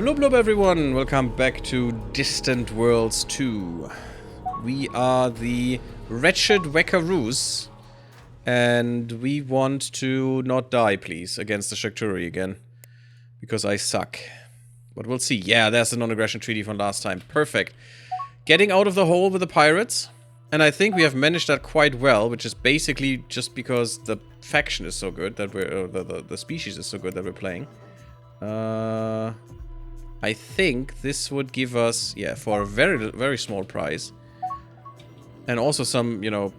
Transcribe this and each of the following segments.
Blub blub everyone, welcome back to Distant Worlds 2. We are the Wretched Wekkarus, and we want to not die, please, against the Shakturi again. Because I suck. But we'll see. Yeah, there's the non-aggression treaty from last time. Perfect. Getting out of the hole with the pirates. And I think we have managed that quite well, which is basically just because the faction is so good that we're... the species is so good that we're playing. I think this would give us, yeah, for a very, very small price. And also some, you know,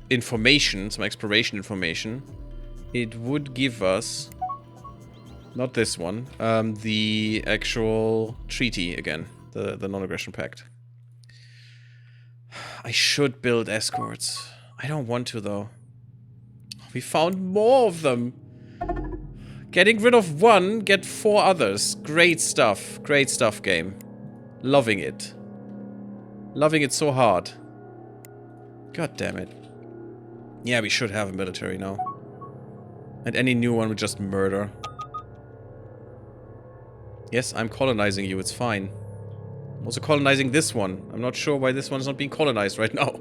information, some exploration information. It would give us, not this one, the actual treaty again, the non-aggression pact. I should build escorts. I don't want to, though. We found more of them. Getting rid of one, get 4 others. Great stuff. Great stuff, game. Loving it. Loving it so hard. God damn it. Yeah, we should have a military now. And any new one would just murder. Yes, I'm colonizing you, it's fine. I'm also colonizing this one. I'm not sure why this one is not being colonized right now.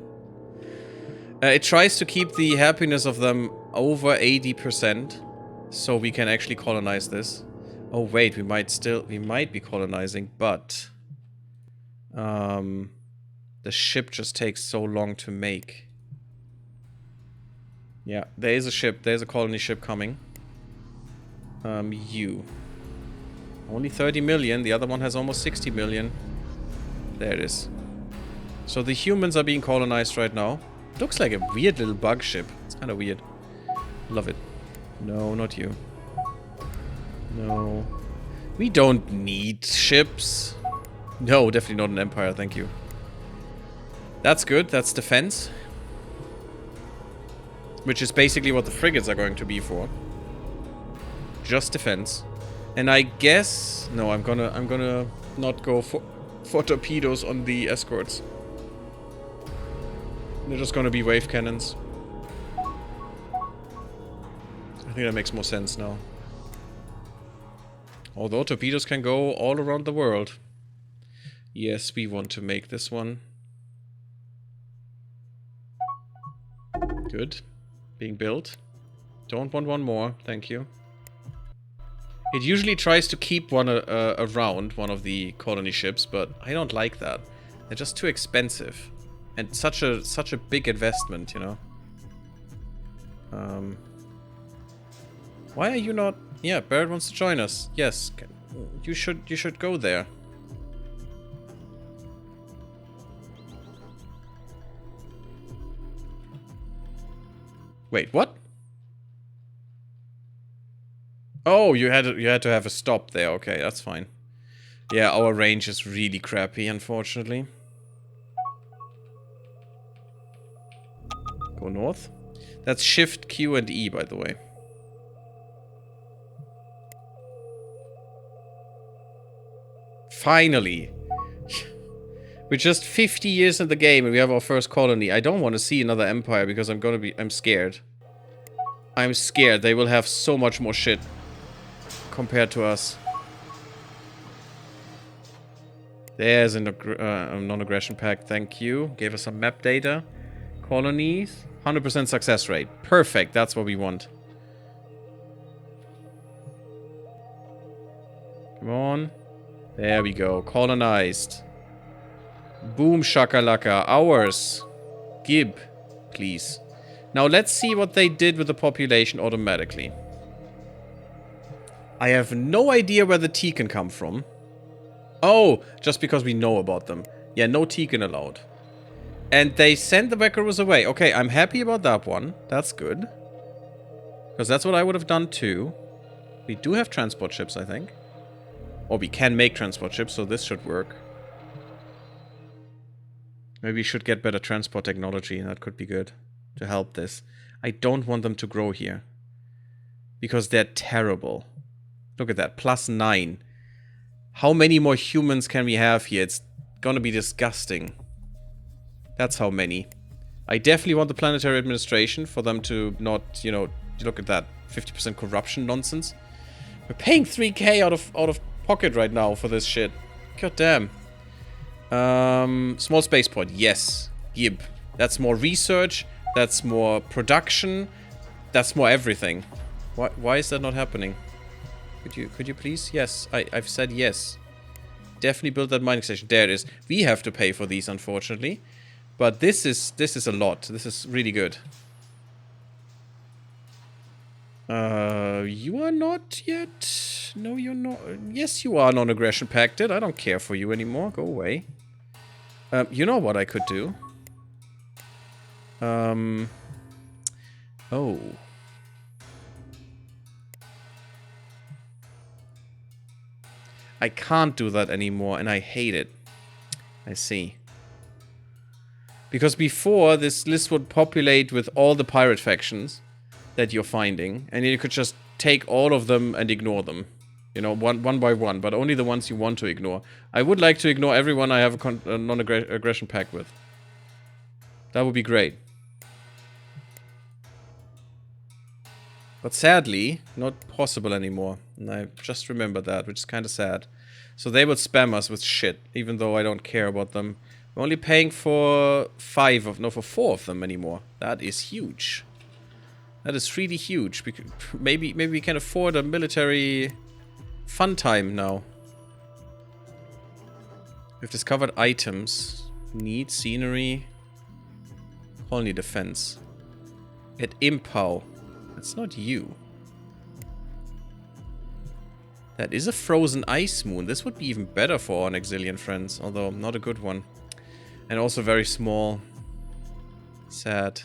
It tries to keep the happiness of them over 80%. So we can actually colonize this. Oh wait, we might be colonizing, but the ship just takes so long to make. Yeah, there is a ship, there's a colony ship coming. You. Only 30 million, the other one has almost 60 million. There it is. So the humans are being colonized right now. Looks like a weird little bug ship. It's kind of weird. Love it. No, not you. No. We don't need ships. No, definitely not an empire, thank you. That's good, that's defense. Which is basically what the frigates are going to be for. Just defense. And I guess... No, I'm gonna not go for torpedoes on the escorts. They're just gonna be wave cannons. I think that makes more sense now. Although torpedoes can go all around the world. Yes, we want to make this one. Good. Being built. Don't want one more, thank you. It usually tries to keep one around, one of the colony ships, but I don't like that. They're just too expensive. And such a big investment, you know. Why are you not... Yeah, Barrett wants to join us. Yes, you should go there. Wait, what? Oh, you had to have a stop there. Okay, that's fine. Yeah, our range is really crappy, unfortunately. Go north. That's Shift, Q, and E, by the way. Finally. We're just 50 years in the game and we have our first colony. I don't want to see another empire because I'm scared. I'm scared. They will have so much more shit compared to us. There's a non-aggression pact. Thank you. Gave us some map data. Colonies. 100% success rate. Perfect. That's what we want. Come on. There we go. Colonized. Boom shakalaka. Ours. Gib. Please. Now let's see what they did with the population automatically. I have no idea where the tea can come from. Oh, just because we know about them. Yeah, no Tegan allowed. And they sent the Wekkarus away. Okay, I'm happy about that one. That's good. Because that's what I would have done too. We do have transport ships, I think. Or we can make transport ships, so this should work. Maybe we should get better transport technology. That could be good to help this. I don't want them to grow here. Because they're terrible. Look at that. +9. How many more humans can we have here? It's gonna be disgusting. That's how many. I definitely want the planetary administration for them to not, you know, look at that 50% corruption nonsense. We're paying 3k out of pocket right now for this shit. God damn. Small spaceport. Yes. Gib. That's more research. That's more production. That's more everything. Why is that not happening? Could you please? Yes. I've said yes. Definitely build that mining station. There it is. We have to pay for these, unfortunately. But this is a lot. This is really good. You are not yet. No, you're not. Yes, you are non-aggression pacted. I don't care for you anymore. Go away. You know what I could do? Oh. I can't do that anymore, and I hate it. I see. Because before, this list would populate with all the pirate factions that you're finding, and you could just take all of them and ignore them. You know, one by one, but only the ones you want to ignore. I would like to ignore everyone I have a non-aggression pact with. That would be great. But sadly, not possible anymore. And I just remembered that, which is kind of sad. So they would spam us with shit, even though I don't care about them. We're only paying for for 4 of them anymore. That is huge. That is really huge. Maybe we can afford a military fun time now. We've discovered items. Need scenery. Colony defense. At Impao. That's not you. That is a frozen ice moon. This would be even better for our Exilian friends, although not a good one. And also very small. Sad.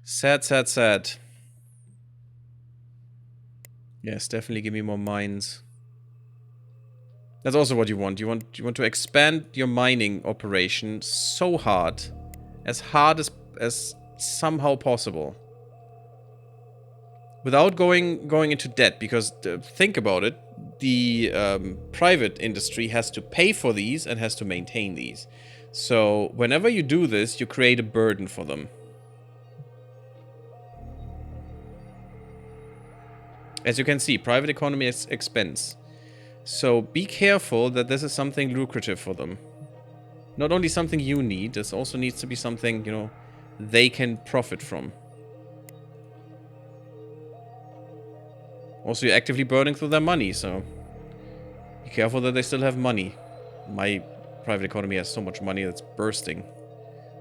Sad, sad, sad. Yes, definitely give me more mines. That's also what you want. You want to expand your mining operation so hard as somehow possible. Without going into debt, because think about it, the private industry has to pay for these and has to maintain these. So whenever you do this, you create a burden for them. As you can see, private economy is expense. So be careful that this is something lucrative for them. Not only something you need, this also needs to be something, you know, they can profit from. Also, you're actively burning through their money, so be careful that they still have money. My private economy has so much money that's bursting,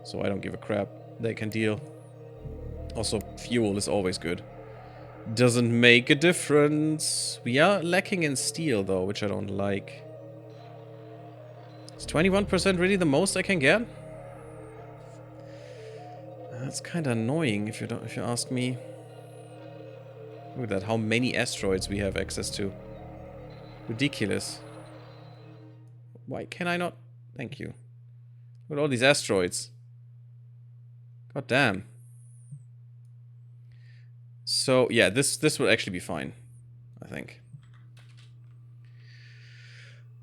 so I don't give a crap. They can deal. Also, fuel is always good. Doesn't make a difference. We are lacking in steel, though, which I don't like. Is 21% really the most I can get? That's kind of annoying if you ask me. Look at that, how many asteroids we have access to. Ridiculous. Why can I not? Thank you. Look at all these asteroids. God damn. So, yeah, this will actually be fine, I think.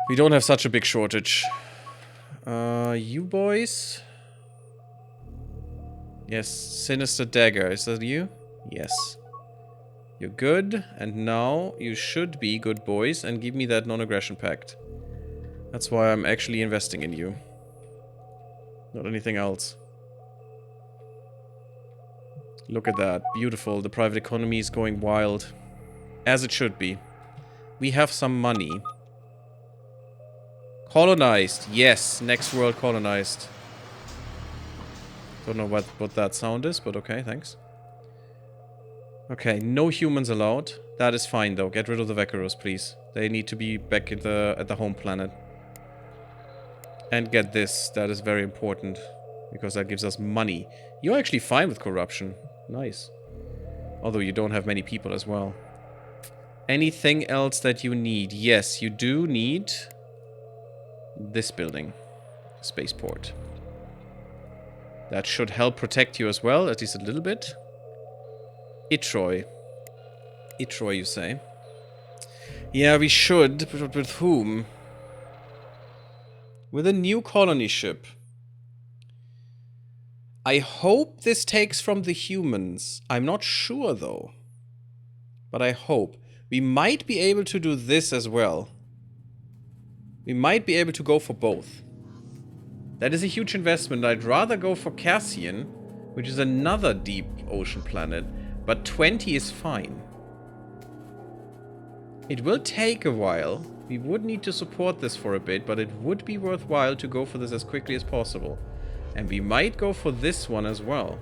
We don't have such a big shortage. You boys? Yes, Sinister Dagger. Is that you? Yes. You're good, and now you should be good boys and give me that non-aggression pact. That's why I'm actually investing in you. Not anything else. Look at that. Beautiful. The private economy is going wild. As it should be. We have some money. Colonized. Yes. Next world colonized. Don't know what that sound is, but okay, thanks. Okay, no humans allowed. That is fine, though. Get rid of the Wekkarus, please. They need to be back at the home planet. And get this. That is very important. Because that gives us money. You're actually fine with corruption. Nice. Although you don't have many people as well. Anything else that you need? Yes, you do need this building. Spaceport. That should help protect you as well, at least a little bit. Itroy. Itroy, you say? Yeah, we should, but with whom? With a new colony ship. I hope this takes from the humans. I'm not sure, though. But I hope. We might be able to do this as well. we might be able to go for both. That is a huge investment. I'd rather go for Cassian, which is another deep ocean planet, but 20 is fine. It will take a while. We would need to support this for a bit, but it would be worthwhile to go for this as quickly as possible. And we might go for this one as well,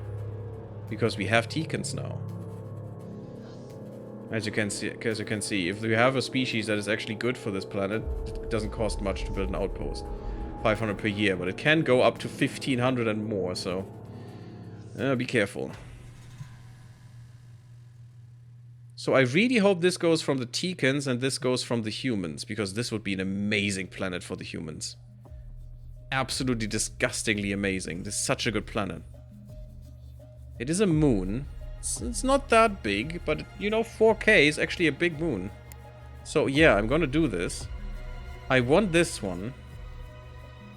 because we have Teekans now. As you can see, if we have a species that is actually good for this planet, it doesn't cost much to build an outpost. 500 per year, but it can go up to 1500 and more, so be careful. So I really hope this goes from the Teekans and this goes from the humans, because this would be an amazing planet for the humans. Absolutely disgustingly amazing. This is such a good planet. It is a moon. It's not that big, but, you know, 4K is actually a big moon. So, yeah, I'm gonna do this. I want this one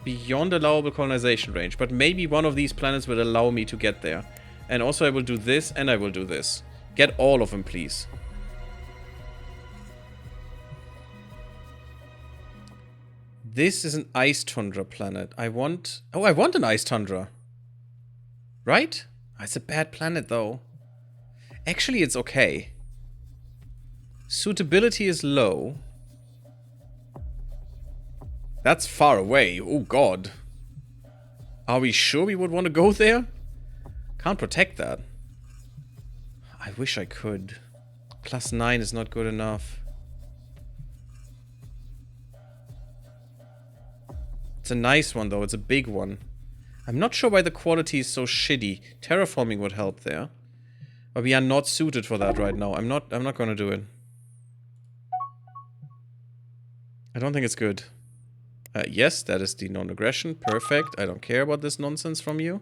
beyond allowable colonization range, but maybe one of these planets will allow me to get there. And also I will do this, and I will do this. Get all of them, please. This is an ice tundra planet. I want... Oh, I want an ice tundra. Right? It's a bad planet, though. Actually, it's okay. Suitability is low. That's far away. Oh, God. Are we sure we would want to go there? Can't protect that. I wish I could. +9 is not good enough. It's a nice one, though. It's a big one. I'm not sure why the quality is so shitty. Terraforming would help there. But we are not suited for that right now. I'm not gonna do it. I don't think it's good. Yes, that is the non-aggression. Perfect. I don't care about this nonsense from you.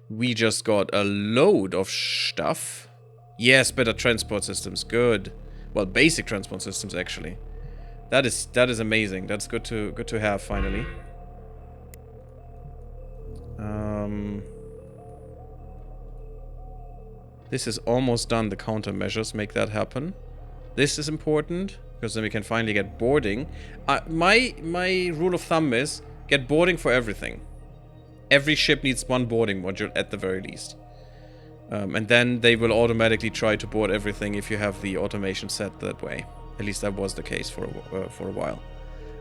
We just got a load of stuff. Yes, better transport systems. Good. Well, basic transport systems, actually. That is amazing. That's good to have, finally. This is almost done, the countermeasures. Make that happen. This is important, because then we can finally get boarding. My rule of thumb is, get boarding for everything. Every ship needs one boarding module, at the very least. And then they will automatically try to board everything if you have the automation set that way. At least that was the case for a while.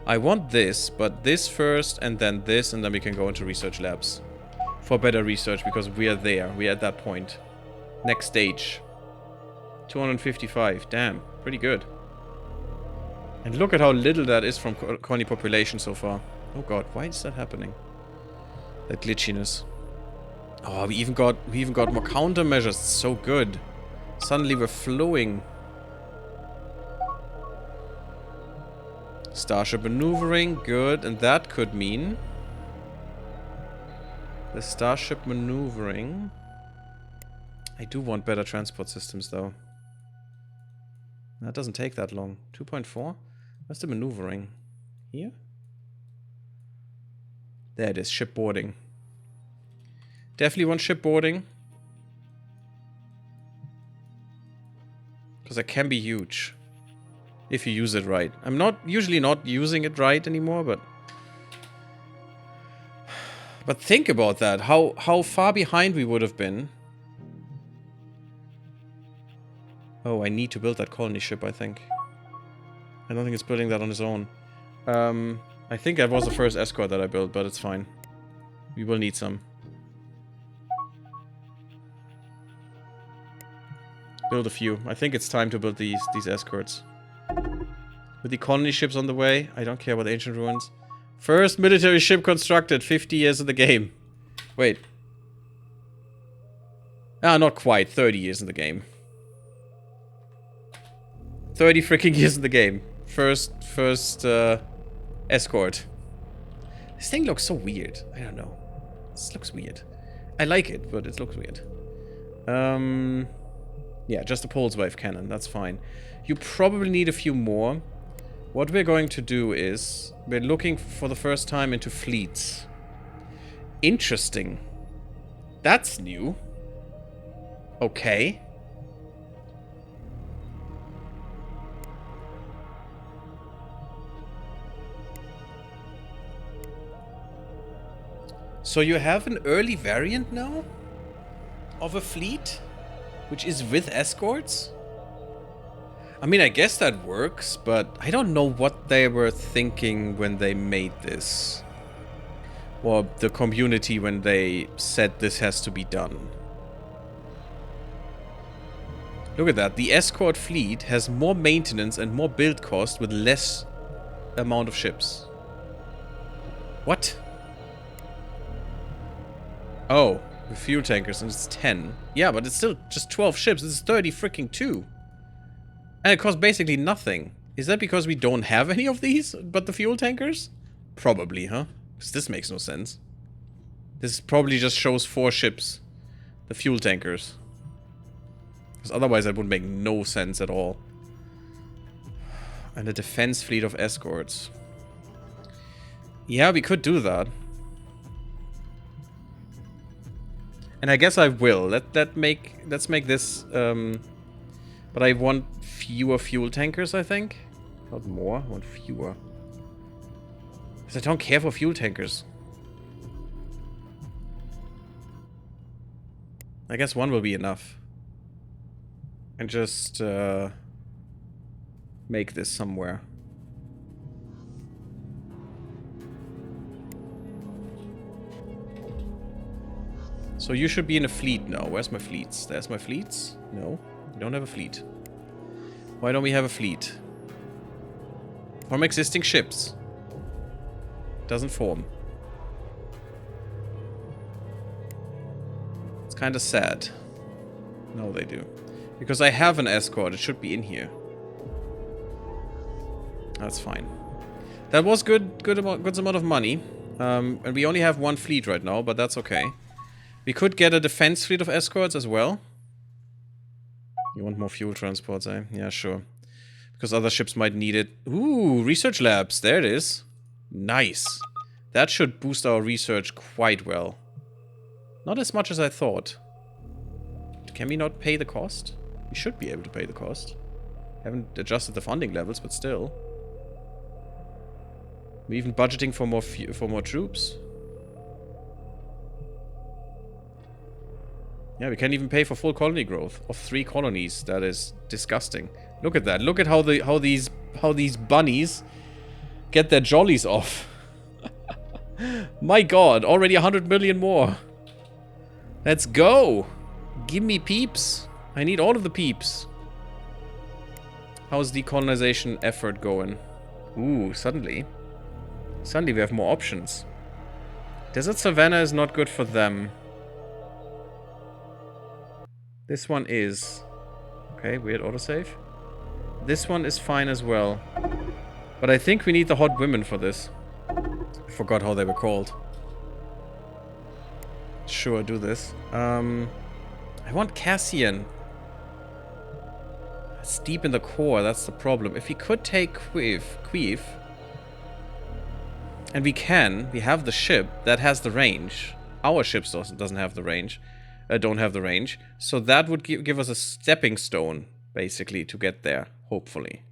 I want this, but this first, and then this, and then we can go into research labs. For better research, because we are there. We are at that point. Next stage. 255. Damn. Pretty good. And look at how little that is from colony population so far. Oh god, why is that happening? That glitchiness. Oh, we even got more countermeasures. It's so good. Suddenly we're flowing. Starship maneuvering, good, and that could mean the starship maneuvering. I do want better transport systems, though. That doesn't take that long. 2.4? Where's the maneuvering? Here? There it is, shipboarding. Definitely want shipboarding. Because that can be huge. If you use it right. I'm usually not using it right anymore, but... But think about that. How far behind we would have been. Oh, I need to build that colony ship, I think. I don't think it's building that on its own. I think that was the first escort that I built, but it's fine. We will need some. Build a few. I think it's time to build these escorts. With the colony ships on the way, I don't care about ancient ruins. First military ship constructed, 50 years in the game. Wait. Ah, not quite. 30 years in the game. 30 freaking years in the game. First escort. This thing looks so weird. I don't know. This looks weird. I like it, but it looks weird. Yeah, just a pulse wave cannon. That's fine. You probably need a few more. What we're going to do is... We're looking for the first time into fleets. Interesting. That's new. Okay. So you have an early variant now? Of a fleet? Which is with escorts? I mean, I guess that works, but I don't know what they were thinking when they made this. Or the community when they said this has to be done. Look at that. The escort fleet has more maintenance and more build cost with less amount of ships. What? Oh, with fuel tankers, and it's 10. Yeah, but it's still just 12 ships. This is 30 freaking 2. And it costs basically nothing. Is that because we don't have any of these but the fuel tankers? Probably, huh? Because this makes no sense. This probably just shows 4 ships. The fuel tankers. Because otherwise that would make no sense at all. And a defense fleet of escorts. Yeah, we could do that. And I guess I will. Let's make this. But I want fewer fuel tankers, I think. Not more. I want fewer. Because I don't care for fuel tankers. I guess one will be enough. And just make this somewhere. So you should be in a fleet now. Where's my fleets? There's my fleets? No, we don't have a fleet. Why don't we have a fleet? From existing ships. Doesn't form. It's kind of sad. No, they do. Because I have an escort. It should be in here. That's fine. That was good amount of money. And we only have one fleet right now, but that's okay. We could get a defense fleet of escorts as well. You want more fuel transports, eh? Yeah, sure. Because other ships might need it. Ooh, research labs. There it is. Nice. That should boost our research quite well. Not as much as I thought. Can we not pay the cost? We should be able to pay the cost. Haven't adjusted the funding levels, but still. We're even budgeting for more troops. Yeah, we can't even pay for full colony growth of 3 colonies. That is disgusting. Look at that. Look at how these bunnies get their jollies off. My god, already 100 million more. Let's go. Give me peeps. I need all of the peeps. How's the colonization effort going? Ooh, suddenly we have more options. Desert Savannah is not good for them. This one is. Okay, weird autosave. This one is fine as well. But I think we need the hot women for this. I forgot how they were called. Sure, do this. I want Cassian. It's deep in the core, that's the problem. If we could take Queef. And we have the ship that has the range. Our ship doesn't have the range. Don't have the range. So that would give us a stepping stone, basically, to get there, hopefully.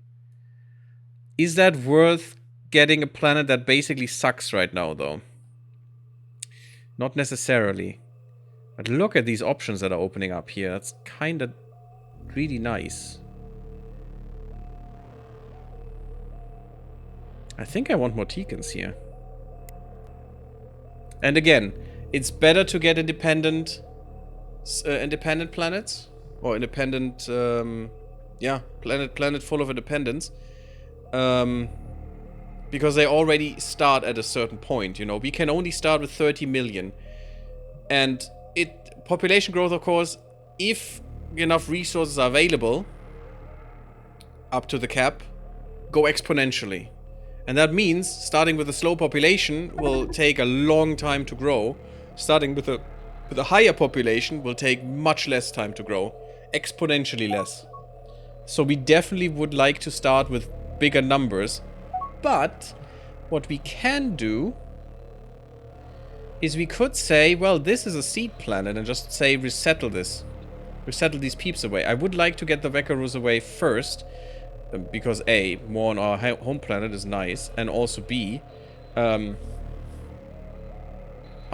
Is that worth getting a planet that basically sucks right now, though? Not necessarily. But look at these options that are opening up here. That's kind of really nice. I think I want more Teekans here. And again, it's better to get independent planets. Or independent, yeah, planet full of independence. Because they already start at a certain point, you know. We can only start with 30 million. And population growth, of course, if enough resources are available up to the cap, go exponentially. And that means starting with a slow population will take a long time to grow. Starting with a higher population will take much less time to grow. Exponentially less. So we definitely would like to start with bigger numbers. But what we can do is we could say, well, this is a seed planet, and just say resettle this. Resettle these peeps away. I would like to get the Wekkarus away first, because A, more on our home planet is nice, and also B,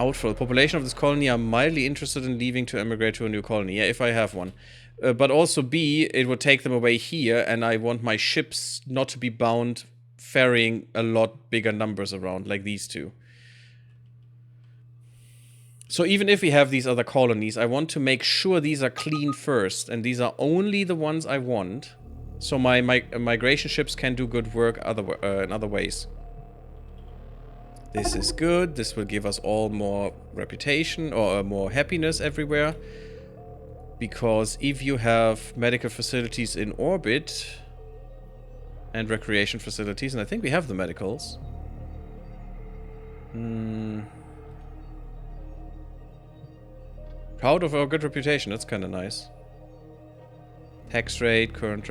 our Outflow. The population of this colony are mildly interested in leaving to emigrate to a new colony. Yeah, if I have one. But also B, it would take them away here, and I want my ships not to be bound ferrying a lot bigger numbers around, like these two. So even if we have these other colonies, I want to make sure these are clean first, and these are only the ones I want, so my migration ships can do good work in other ways. This is good. This will give us all more reputation, or more happiness everywhere. Because if you have medical facilities in orbit and recreation facilities, and I think we have the medicals. Proud of our good reputation, that's kind of nice. Tax rate, current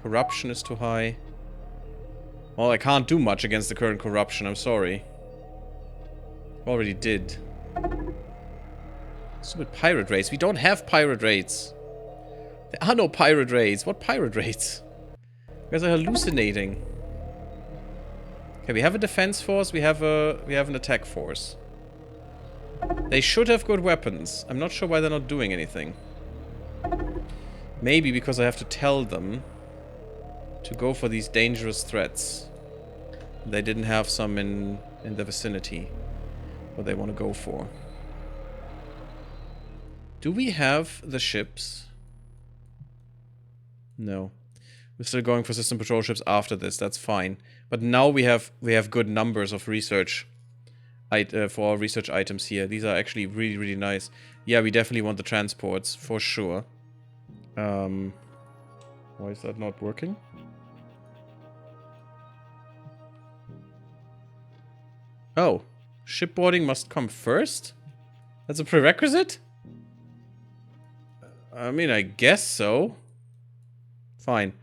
corruption is too high. Well, I can't do much against the current corruption, I'm sorry. Already did. Stupid pirate raids. We don't have pirate raids. There are no pirate raids. What pirate raids? You guys are hallucinating. Okay, we have a defense force. We have an attack force. They should have good weapons. I'm not sure why they're not doing anything. Maybe because I have to tell them to go for these dangerous threats. They didn't have some in the vicinity. What they want to go for. Do we have the ships? No. We're still going for system patrol ships after this, that's fine. But now we have good numbers of research for our research items here. These are actually really, really nice. Yeah, we definitely want the transports, for sure. Why is that not working? Oh, shipboarding must come first? That's a prerequisite? I mean, I guess so. Fine.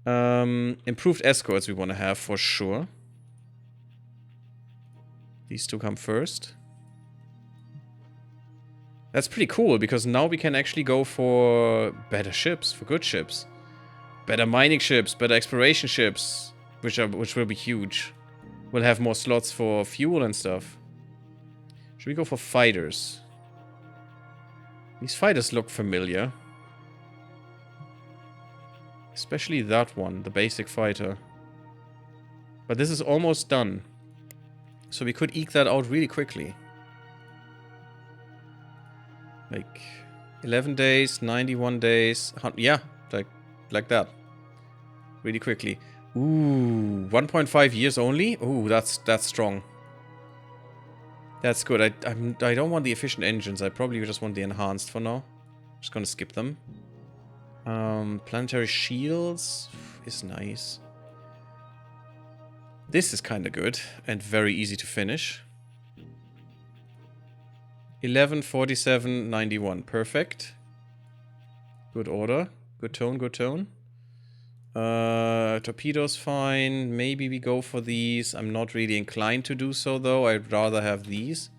Improved escorts we want to have for sure. These two come first. That's pretty cool because now we can actually go for better ships, for good ships. Better mining ships, better exploration ships, which will be huge. We'll have more slots for fuel and stuff. Should we go for fighters? These fighters look familiar. Especially that one, the basic fighter. But this is almost done. So we could eke that out really quickly. Like 11 days, 91 days. Yeah, like that. Really quickly. Ooh, 1.5 years only? Ooh, that's strong. That's good. I don't want the efficient engines. I probably just want the enhanced for now. Just gonna skip them. Planetary shields is nice. This is kind of good and very easy to finish. 11, 47, 91. Perfect. Good order. Good tone, good tone. Torpedoes fine. Maybe we go for these. I'm not really inclined to do so though. I'd rather have these.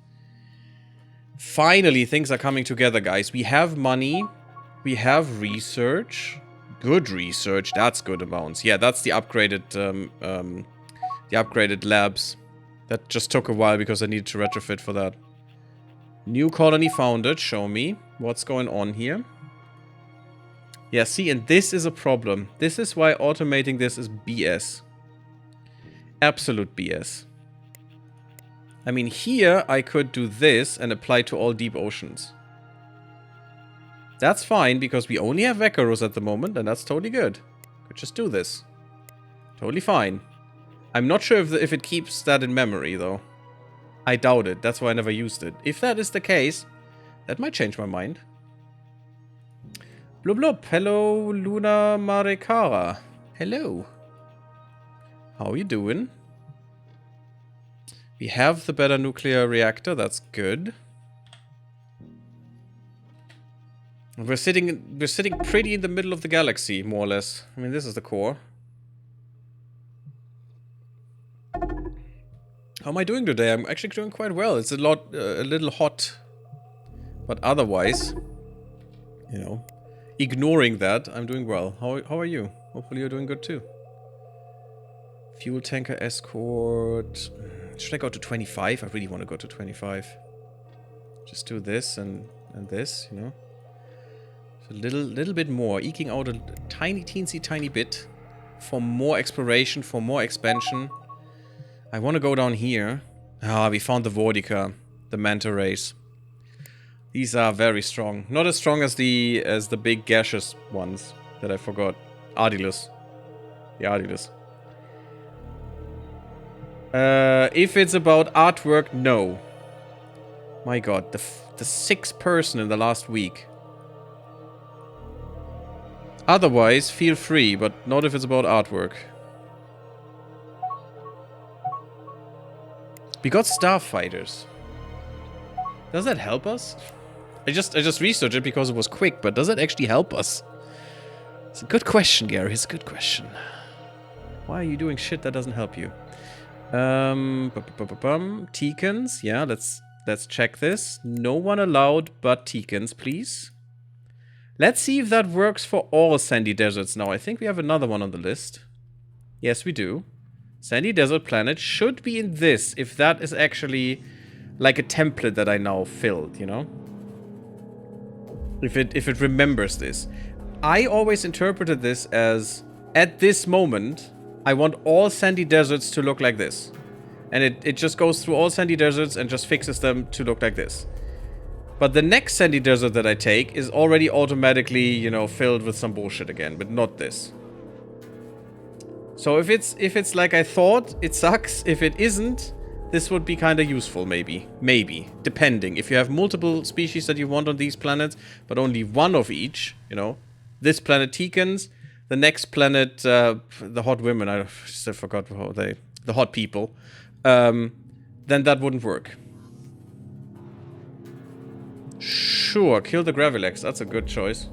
Finally, things are coming together, guys. We have money. We have research. Good research. That's good amounts. Yeah, that's the upgraded labs. That just took a while because I needed to retrofit for that. New colony founded. Show me what's going on here. Yeah, see, and this is a problem. This is why automating this is BS. Absolute BS. I mean, here I could do this and apply to all deep oceans. That's fine, because we only have Wekkarus at the moment, and that's totally good. Could just do this. Totally fine. I'm not sure if it keeps that in memory, though. I doubt it. That's why I never used it. If that is the case, that might change my mind. Blub blub. Hello, Luna Marekara. Hello. How are you doing? We have the better nuclear reactor. That's good. We're sitting pretty in the middle of the galaxy, more or less. I mean, this is the core. How am I doing today? I'm actually doing quite well. It's a little hot. But otherwise, you know, ignoring that, I'm doing well. How are you? Hopefully you're doing good too. Fuel tanker escort. Should I go to 25? I really want to go to 25. Just do this and this, you know. So a little bit more, eking out a teensy tiny bit for more exploration, for more expansion. I want to go down here. Ah, we found the Vortica, the manta rays. These are very strong. Not as strong as the big gaseous ones that I forgot. Ardilus. The Ardilus. If it's about artwork, no. My god, the sixth person in the last week. Otherwise, feel free, but not if it's about artwork. We got starfighters. Does that help us? I just researched it because it was quick, but does it actually help us? It's a good question, Gary. It's a good question. Why are you doing shit that doesn't help you? Teekans. Yeah, let's check this. No one allowed but Teekans, please. Let's see if that works for all sandy deserts now. I think we have another one on the list. Yes, we do. Sandy desert planet should be in this, if that is actually like a template that I now filled, you know? If it remembers this. I always interpreted this as, at this moment, I want all sandy deserts to look like this. And it just goes through all sandy deserts and just fixes them to look like this. But the next sandy desert that I take is already automatically, you know, filled with some bullshit again, but not this. So if it's like I thought, it sucks. If it isn't, this would be kind of useful, maybe. Maybe. Depending. If you have multiple species that you want on these planets, but only one of each, you know. This planet Teekans, the next planet, the hot women, I still forgot how they... The hot people. Then that wouldn't work. Sure, kill the Gravilex. That's a good choice.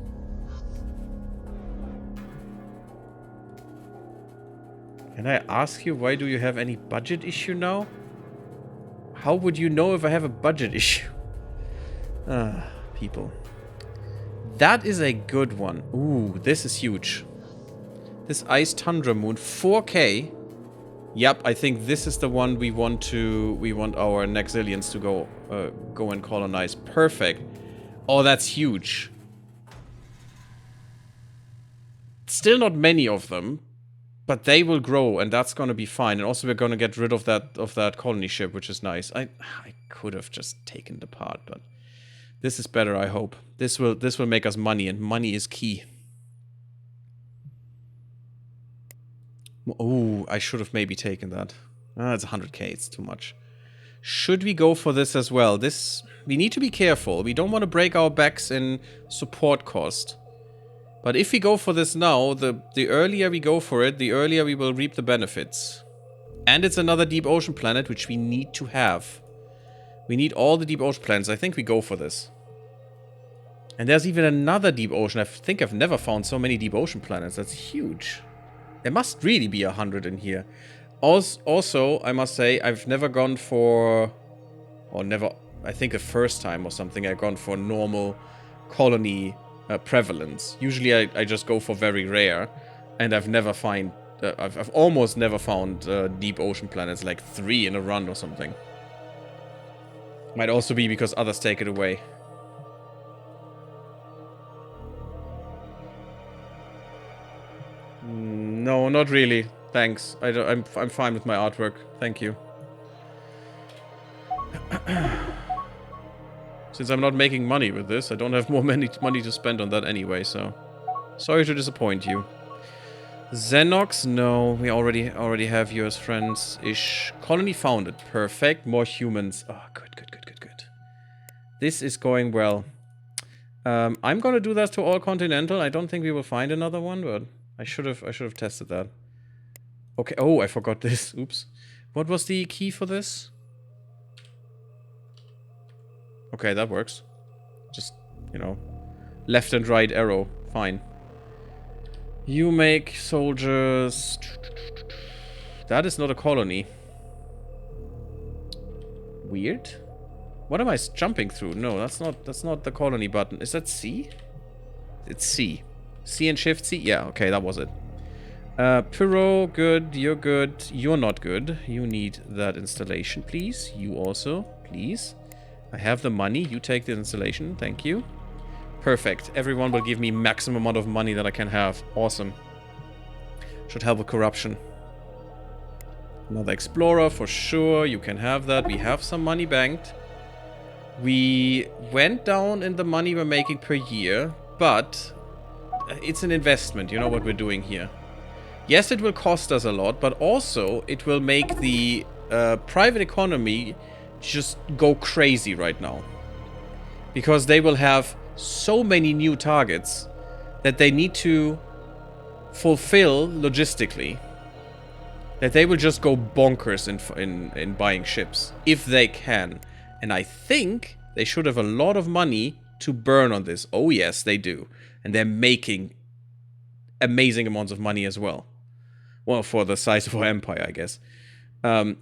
Can I ask you, why do you have any budget issue now? How would you know if I have a budget issue? Ah, people. That is a good one. Ooh, this is huge. This Ice Tundra Moon, 4K. Yep, I think this is the one we want our Nexilians to go and colonize. Perfect. Oh, that's huge. Still not many of them, but they will grow, and that's gonna be fine. And also, we're gonna get rid of that colony ship, which is nice. I could have just taken it apart, but this is better. I hope this will make us money, and money is key. Oh, I should have maybe taken that. Ah, it's 100k. It's too much. Should we go for this as well? We need to be careful. We don't want to break our backs in support cost. But if we go for this now, the earlier we go for it, the earlier we will reap the benefits. And it's another deep ocean planet, which we need to have. We need all the deep ocean planets. I think we go for this. And there's even another deep ocean. I think I've never found so many deep ocean planets. That's huge. There must really be 100 in here. Also, I must say, I've never gone for... Or never... I think the first time or something I've gone for normal colony prevalence. Usually I just go for very rare. And I've never find... I've almost never found deep ocean planets, like 3 in a run or something. Might also be because others take it away. No, not really. Thanks. I'm fine with my artwork. Thank you. Since I'm not making money with this, I don't have more money to spend on that anyway, so... Sorry to disappoint you. Xenox? No, we already have you as friends-ish. Colony founded. Perfect. More humans. Oh, good. This is going well. I'm gonna do that to all Continental. I don't think we will find another one, but... I should have tested that. Okay. Oh, I forgot this. Oops. What was the key for this? Okay, that works. Just, you know, left and right arrow. Fine. You make soldiers. That is not a colony. Weird. What am I jumping through? No, that's not the colony button. Is that C? It's C. C and Shift C? Yeah, okay, that was it. Pyro, good. You're good. You're not good. You need that installation, please. You also, please. I have the money. You take the installation. Thank you. Perfect. Everyone will give me maximum amount of money that I can have. Awesome. Should help with corruption. Another explorer for sure. You can have that. We have some money banked. We went down in the money we're making per year, but it's an investment. You know what we're doing here. Yes, it will cost us a lot, but also it will make the private economy just go crazy right now. Because they will have so many new targets that they need to fulfill logistically. That they will just go bonkers in buying ships. If they can. And I think they should have a lot of money to burn on this. Oh yes, they do. And they're making amazing amounts of money as well. Well, for the size of our empire, I guess.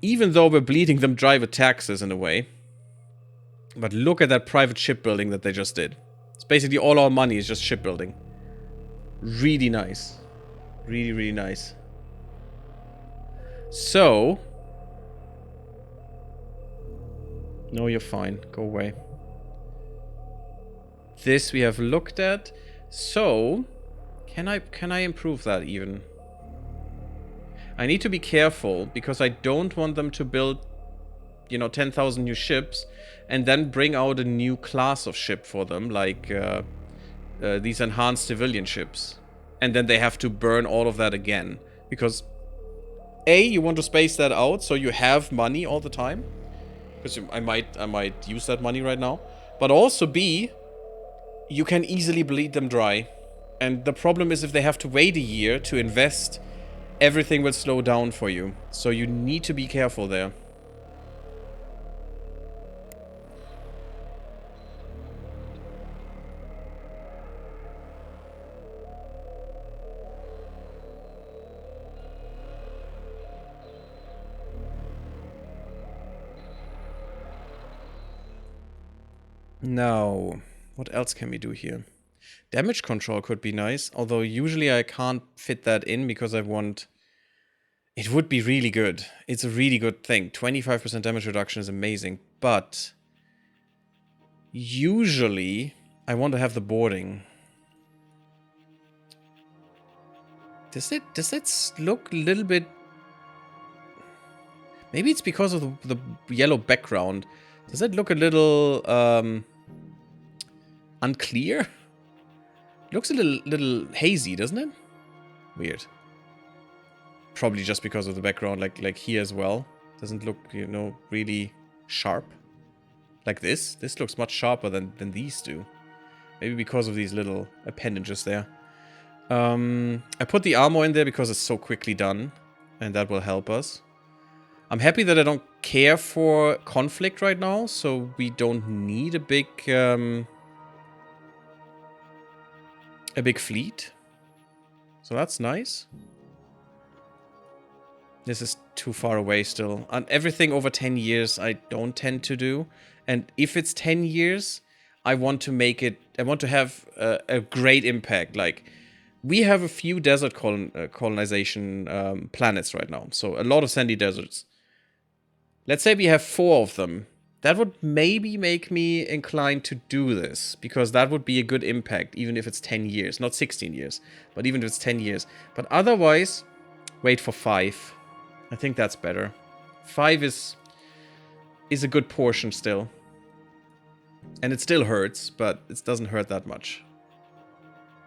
Even though we're bleeding them dry with taxes in a way. But look at that private shipbuilding that they just did. It's basically all our money is just shipbuilding. Really nice. Really, really nice. So... No, you're fine. Go away. This we have looked at. So... Can I improve that even? I need to be careful, because I don't want them to build, you know, 10,000 new ships, and then bring out a new class of ship for them, like these enhanced civilian ships. And then they have to burn all of that again. Because, A, you want to space that out, so you have money all the time. Because I might use that money right now. But also, B, you can easily bleed them dry. And the problem is if they have to wait a year to invest, everything will slow down for you. So you need to be careful there. Now, what else can we do here? Damage control could be nice, although usually I can't fit that in because I want... It would be really good. It's a really good thing. 25% damage reduction is amazing, but... Usually, I want to have the boarding. Does it look a little bit... Maybe it's because of the yellow background. Does it look a little... unclear? It looks a little hazy, doesn't it? Weird. Probably just because of the background, like here as well. Doesn't look, you know, really sharp. Like this. This looks much sharper than these do. Maybe because of these little appendages there. I put the armor in there because it's so quickly done. And that will help us. I'm happy that I don't care for conflict right now. So we don't need a big fleet. So that's nice. This is too far away still. And everything over 10 years I don't tend to do. And if it's 10 years, I want to make it... I want to have a great impact. Like, we have a few desert colonization planets right now. So a lot of sandy deserts. Let's say we have 4 of them. That would maybe make me inclined to do this. Because that would be a good impact, even if it's 10 years. Not 16 years, but even if it's 10 years. But otherwise, wait for 5. I think that's better. 5 is a good portion still. And it still hurts, but it doesn't hurt that much.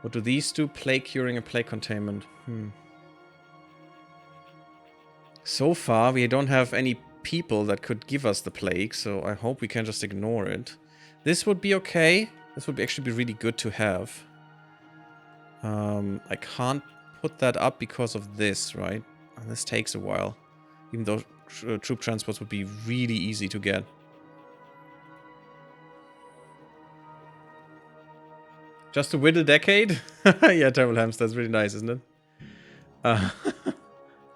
What do these do? Plague curing and plague containment. So far, we don't have any people that could give us the plague, so I hope we can just ignore it. This would be okay. This would actually be really good to have. I can't put that up because of this, right? And this takes a while. Even though troop transports would be really easy to get. Just a whittle decade? Yeah, Terrible Hamster, that's really nice, isn't it?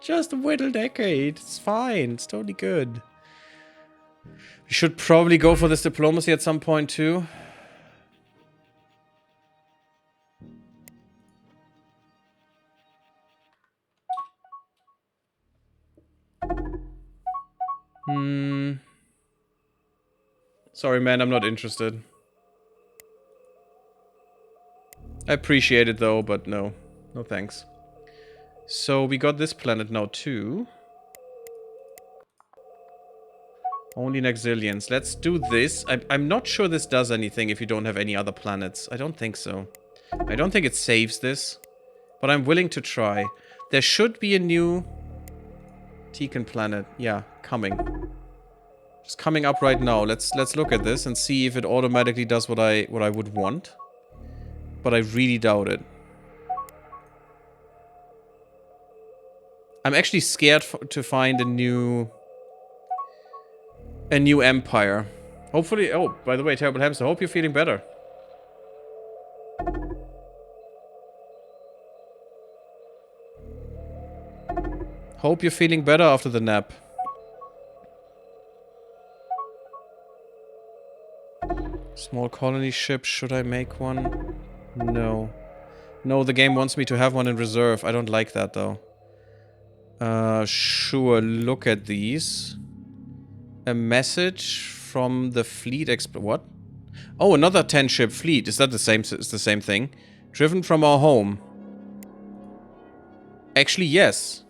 Just a whittle decade. It's fine. It's totally good. We should probably go for this diplomacy at some point too. Sorry, man, I'm not interested. I appreciate it, though, but no. No thanks. So, we got this planet now, too. Only Naxilians. Let's do this. I'm not sure this does anything if you don't have any other planets. I don't think so. I don't think it saves this. But I'm willing to try. There should be a new Tekan planet. Yeah, coming. It's coming up right now. Let's look at this and see if it automatically does what I would want. But I really doubt it. I'm actually scared to find a new empire. Hopefully... Oh, by the way, Terrible Hamster, I hope you're feeling better. Hope you're feeling better after the nap. Small colony ship, should I make one? No. No, the game wants me to have one in reserve. I don't like that, though. Sure, look at these. A message from the fleet what? Oh, another 10-ship fleet. Is that the same? It's the same thing. Driven from our home. Actually, yes.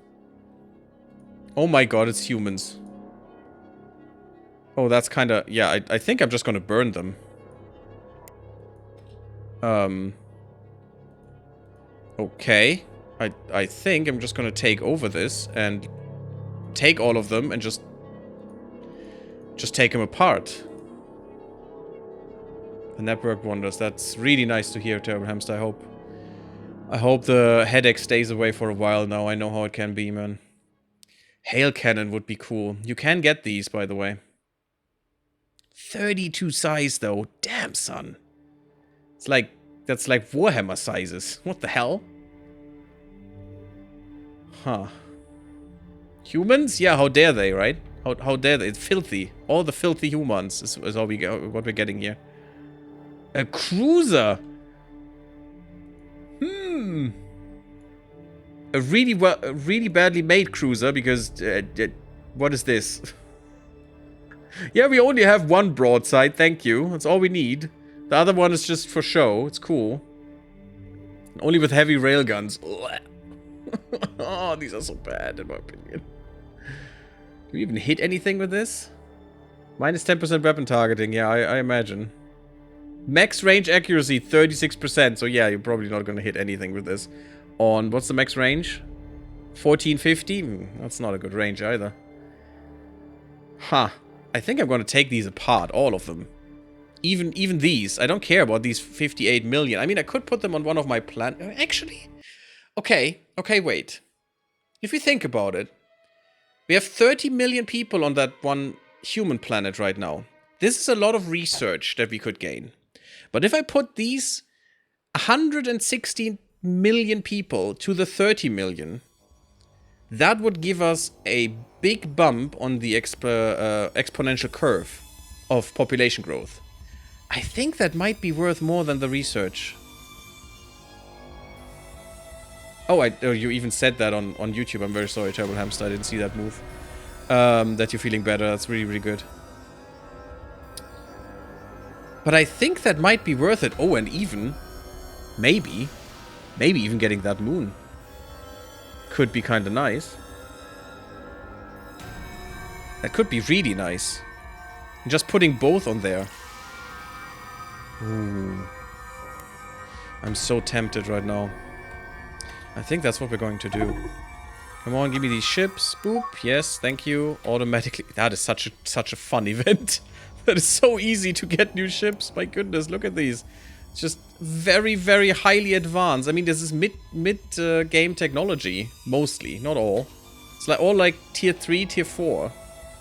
Oh my god, it's humans. Oh, that's kinda... Yeah, I think I'm just gonna burn them. Okay. I think I'm just gonna take over this and take all of them and just take them apart. The network wonders. That's really nice to hear, Terrible Hamster. I hope the headache stays away for a while now. I know how it can be, man. Hail cannon would be cool. You can get these, by the way. 32 size, though. Damn, son. It's like... That's like Warhammer sizes. What the hell? Huh. Humans? Yeah, how dare they, right? How dare they? It's filthy. All the filthy humans is all what we're getting here. A cruiser! A really badly made cruiser, because... what is this? Yeah, we only have one broadside, thank you. That's all we need. The other one is just for show. It's cool. Only with heavy railguns. Oh, these are so bad, in my opinion. Do we even hit anything with this? Minus 10% weapon targeting. Yeah, I imagine. Max range accuracy, 36%. So yeah, you're probably not going to hit anything with this. On, what's the max range? 1450? That's not a good range either. Huh. I think I'm going to take these apart, all of them. Even these. I don't care about these 58 million. I mean, I could put them on one of my actually... Okay, wait. If we think about it, we have 30 million people on that one human planet right now. This is a lot of research that we could gain. But if I put these 116 million people to the 30 million, that would give us a big bump on the exponential curve of population growth. I think that might be worth more than the research. Oh, you even said that on YouTube. I'm very sorry, Terrible Hamster. I didn't see that move. That you're feeling better. That's really, really good. But I think that might be worth it. Oh, and even... Maybe even getting that moon. Could be kind of nice. That could be really nice. And just putting both on there. Ooh. I'm so tempted right now. I think that's what we're going to do. Come on, give me these ships. Boop. Yes, thank you. Automatically. That is such a fun event. That is so easy to get new ships. My goodness, look at these. It's just very, very highly advanced. I mean, this is mid game technology. Mostly. Not all. It's like all like tier 3, tier 4.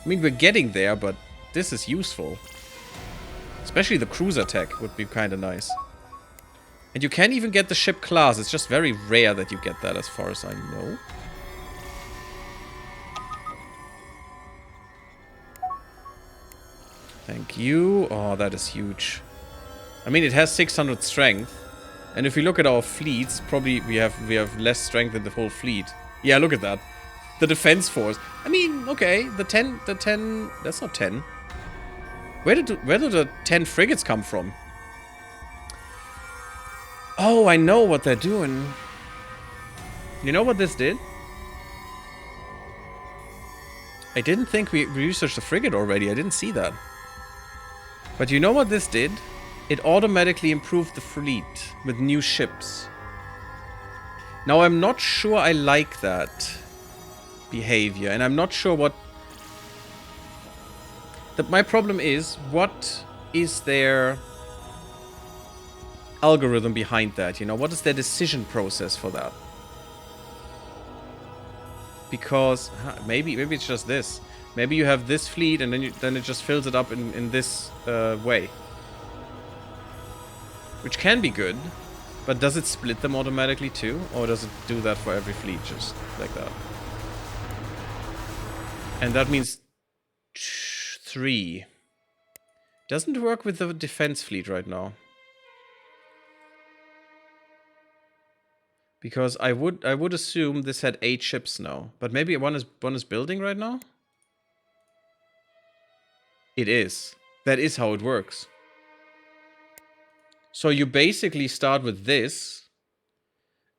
I mean, we're getting there, but this is useful. Especially the cruiser tech would be kind of nice. And you can even get the ship class. It's just very rare that you get that, as far as I know. Thank you. Oh, that is huge. I mean, it has 600 strength. And if we look at our fleets, probably we have less strength than the whole fleet. Yeah, look at that. The defense force. I mean, okay, the 10, that's not 10. Where did the 10 frigates come from? Oh, I know what they're doing. You know what this did? I didn't think we researched the frigate already. I didn't see that. But you know what this did? It automatically improved the fleet with new ships. Now, I'm not sure I like that behavior. And I'm not sure what... my problem is, what is their algorithm behind that? You know, what is their decision process for that? Because maybe it's just this. Maybe you have this fleet and then it just fills it up in this way. Which can be good, but does it split them automatically too? Or does it do that for every fleet just like that? And that means 3. Doesn't work with the defense fleet right now. Because I would assume this had 8 ships now. But maybe one is building right now? It is. That is how it works. So you basically start with this,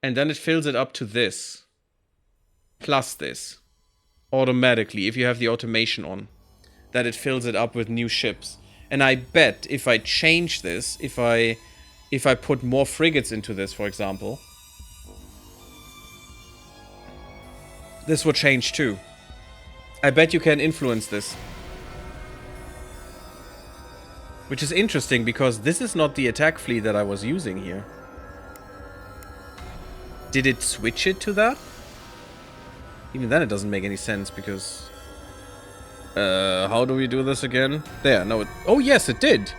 and then it fills it up to this. Plus this. Automatically, if you have the automation on. That it fills it up with new ships. And I bet if I change this, if I put more frigates into this, for example, this will change too. I bet you can influence this. Which is interesting, because this is not the attack fleet that I was using here. Did it switch it to that? Even then it doesn't make any sense, because... how do we do this again? There, no, oh yes, it did!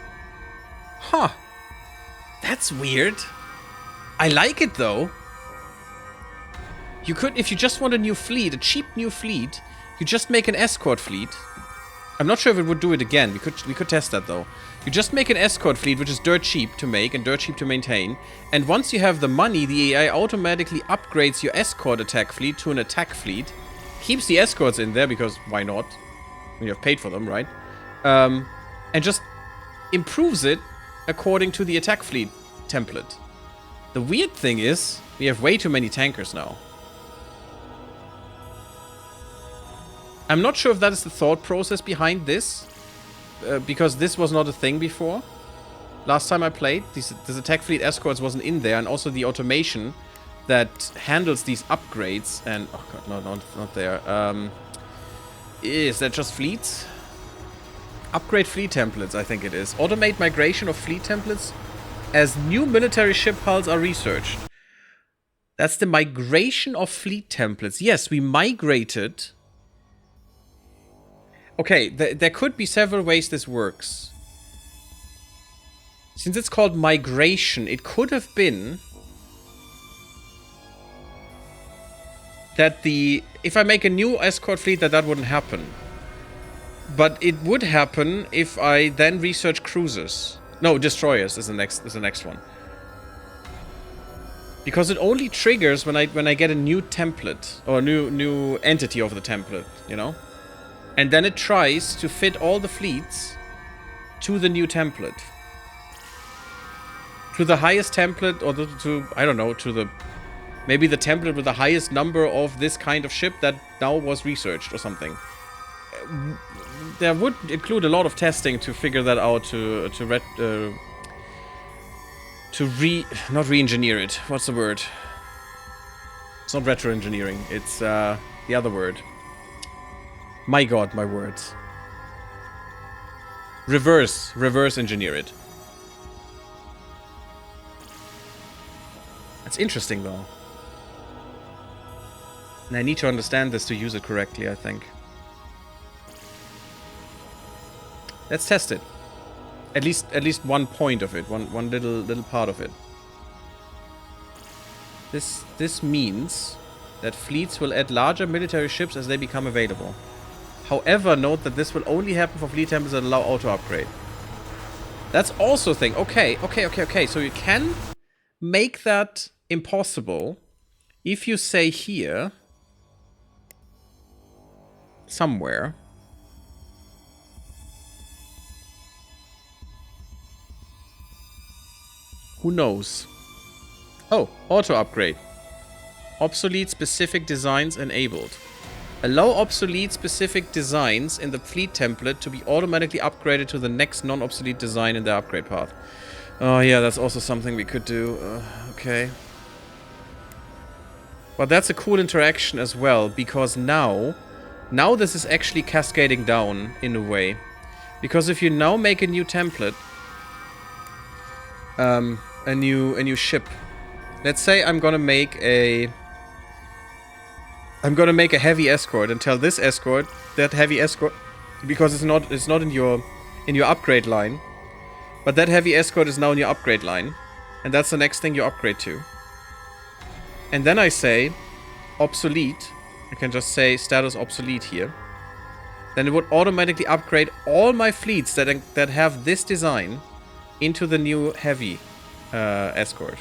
Huh. That's weird. I like it, though. You could, if you just want a new fleet, a cheap new fleet, you just make an escort fleet. I'm not sure if it would do it again. We could test that, though. You just make an escort fleet, which is dirt cheap to make and dirt cheap to maintain. And once you have the money, the AI automatically upgrades your escort attack fleet to an attack fleet. Keeps the escorts in there, because why not? When you have paid for them, right? And just improves it according to the attack fleet template. The weird thing is, we have way too many tankers now. I'm not sure if that is the thought process behind this. Because this was not a thing before. Last time I played, this attack fleet escorts wasn't in there. And also the automation that handles these upgrades. And, oh god, no, not there. Is that just fleets? Upgrade fleet templates, I think it is. Automate migration of fleet templates as new military ship hulls are researched. That's the migration of fleet templates. Yes, we migrated... Okay, there could be several ways this works. Since it's called migration, it could have been that if I make a new escort fleet, that wouldn't happen. But it would happen if I then research cruisers. No, destroyers is the next one. Because it only triggers when I get a new template or a new entity of the template, you know? And then it tries to fit all the fleets to the new template. To the highest template, or to I don't know, to the... Maybe the template with the highest number of this kind of ship that now was researched or something. There would include a lot of testing to figure that out, not re-engineer it. What's the word? It's not retro-engineering. It's the other word. My god, my words. Reverse engineer it. That's interesting, though. And I need to understand this to use it correctly, I think. Let's test it. At least one point of it, one little part of it. This means that fleets will add larger military ships as they become available. However, note that this will only happen for fleet templates that allow auto-upgrade. That's also a thing. Okay. So you can make that impossible if you say here... somewhere. Who knows? Oh, auto upgrade. Obsolete specific designs enabled. Allow obsolete specific designs in the fleet template to be automatically upgraded to the next non-obsolete design in the upgrade path. Oh yeah, that's also something we could do. Okay. But that's a cool interaction as well, because now this is actually cascading down in a way. Because if you now make a new template, a new ship. Let's say I'm gonna make a heavy escort and tell this escort, that heavy escort, because it's not in your upgrade line, but that heavy escort is now in your upgrade line, and that's the next thing you upgrade to. And then I say obsolete. I can just say status obsolete here. Then it would automatically upgrade all my fleets that have this design into the new heavy escort.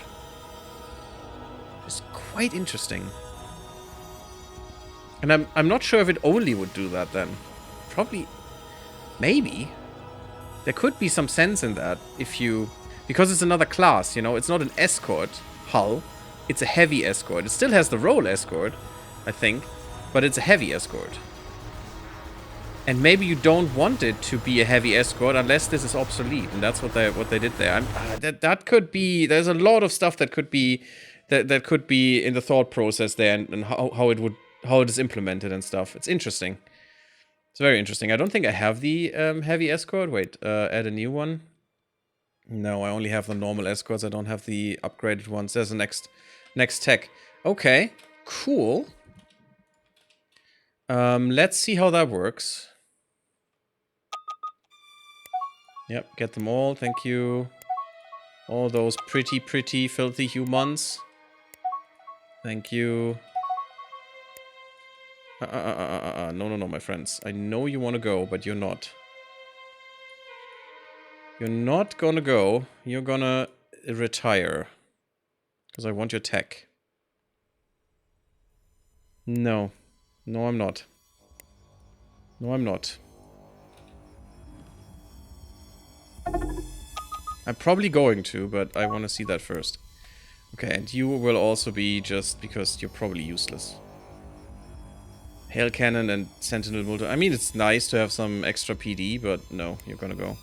It's quite interesting. And I'm not sure if it only would do that then. Probably, maybe. There could be some sense in that if you... Because it's another class, you know? It's not an escort hull. It's a heavy escort. It still has the role escort, I think. But it's a heavy escort. And maybe you don't want it to be a heavy escort unless this is obsolete. And that's what they did there. That could be... There's a lot of stuff that could be... That could be in the thought process there, and how it is implemented and stuff. It's interesting. It's very interesting. I don't think I have the heavy escort. Wait, add a new one. No, I only have the normal escorts. I don't have the upgraded ones. There's the next tech. Okay, cool. Let's see how that works. Yep, get them all. Thank you. All those pretty, filthy humans. Thank you. No, my friends. I know you want to go, but you're not. You're not gonna go. You're gonna retire. Because I want your tech. No. No, I'm not. No, I'm not. I'm probably going to, but I want to see that first. Okay, and you will also be just because you're probably useless. Hail Cannon and Sentinel Multi. I mean, it's nice to have some extra PD, but no, you're gonna go.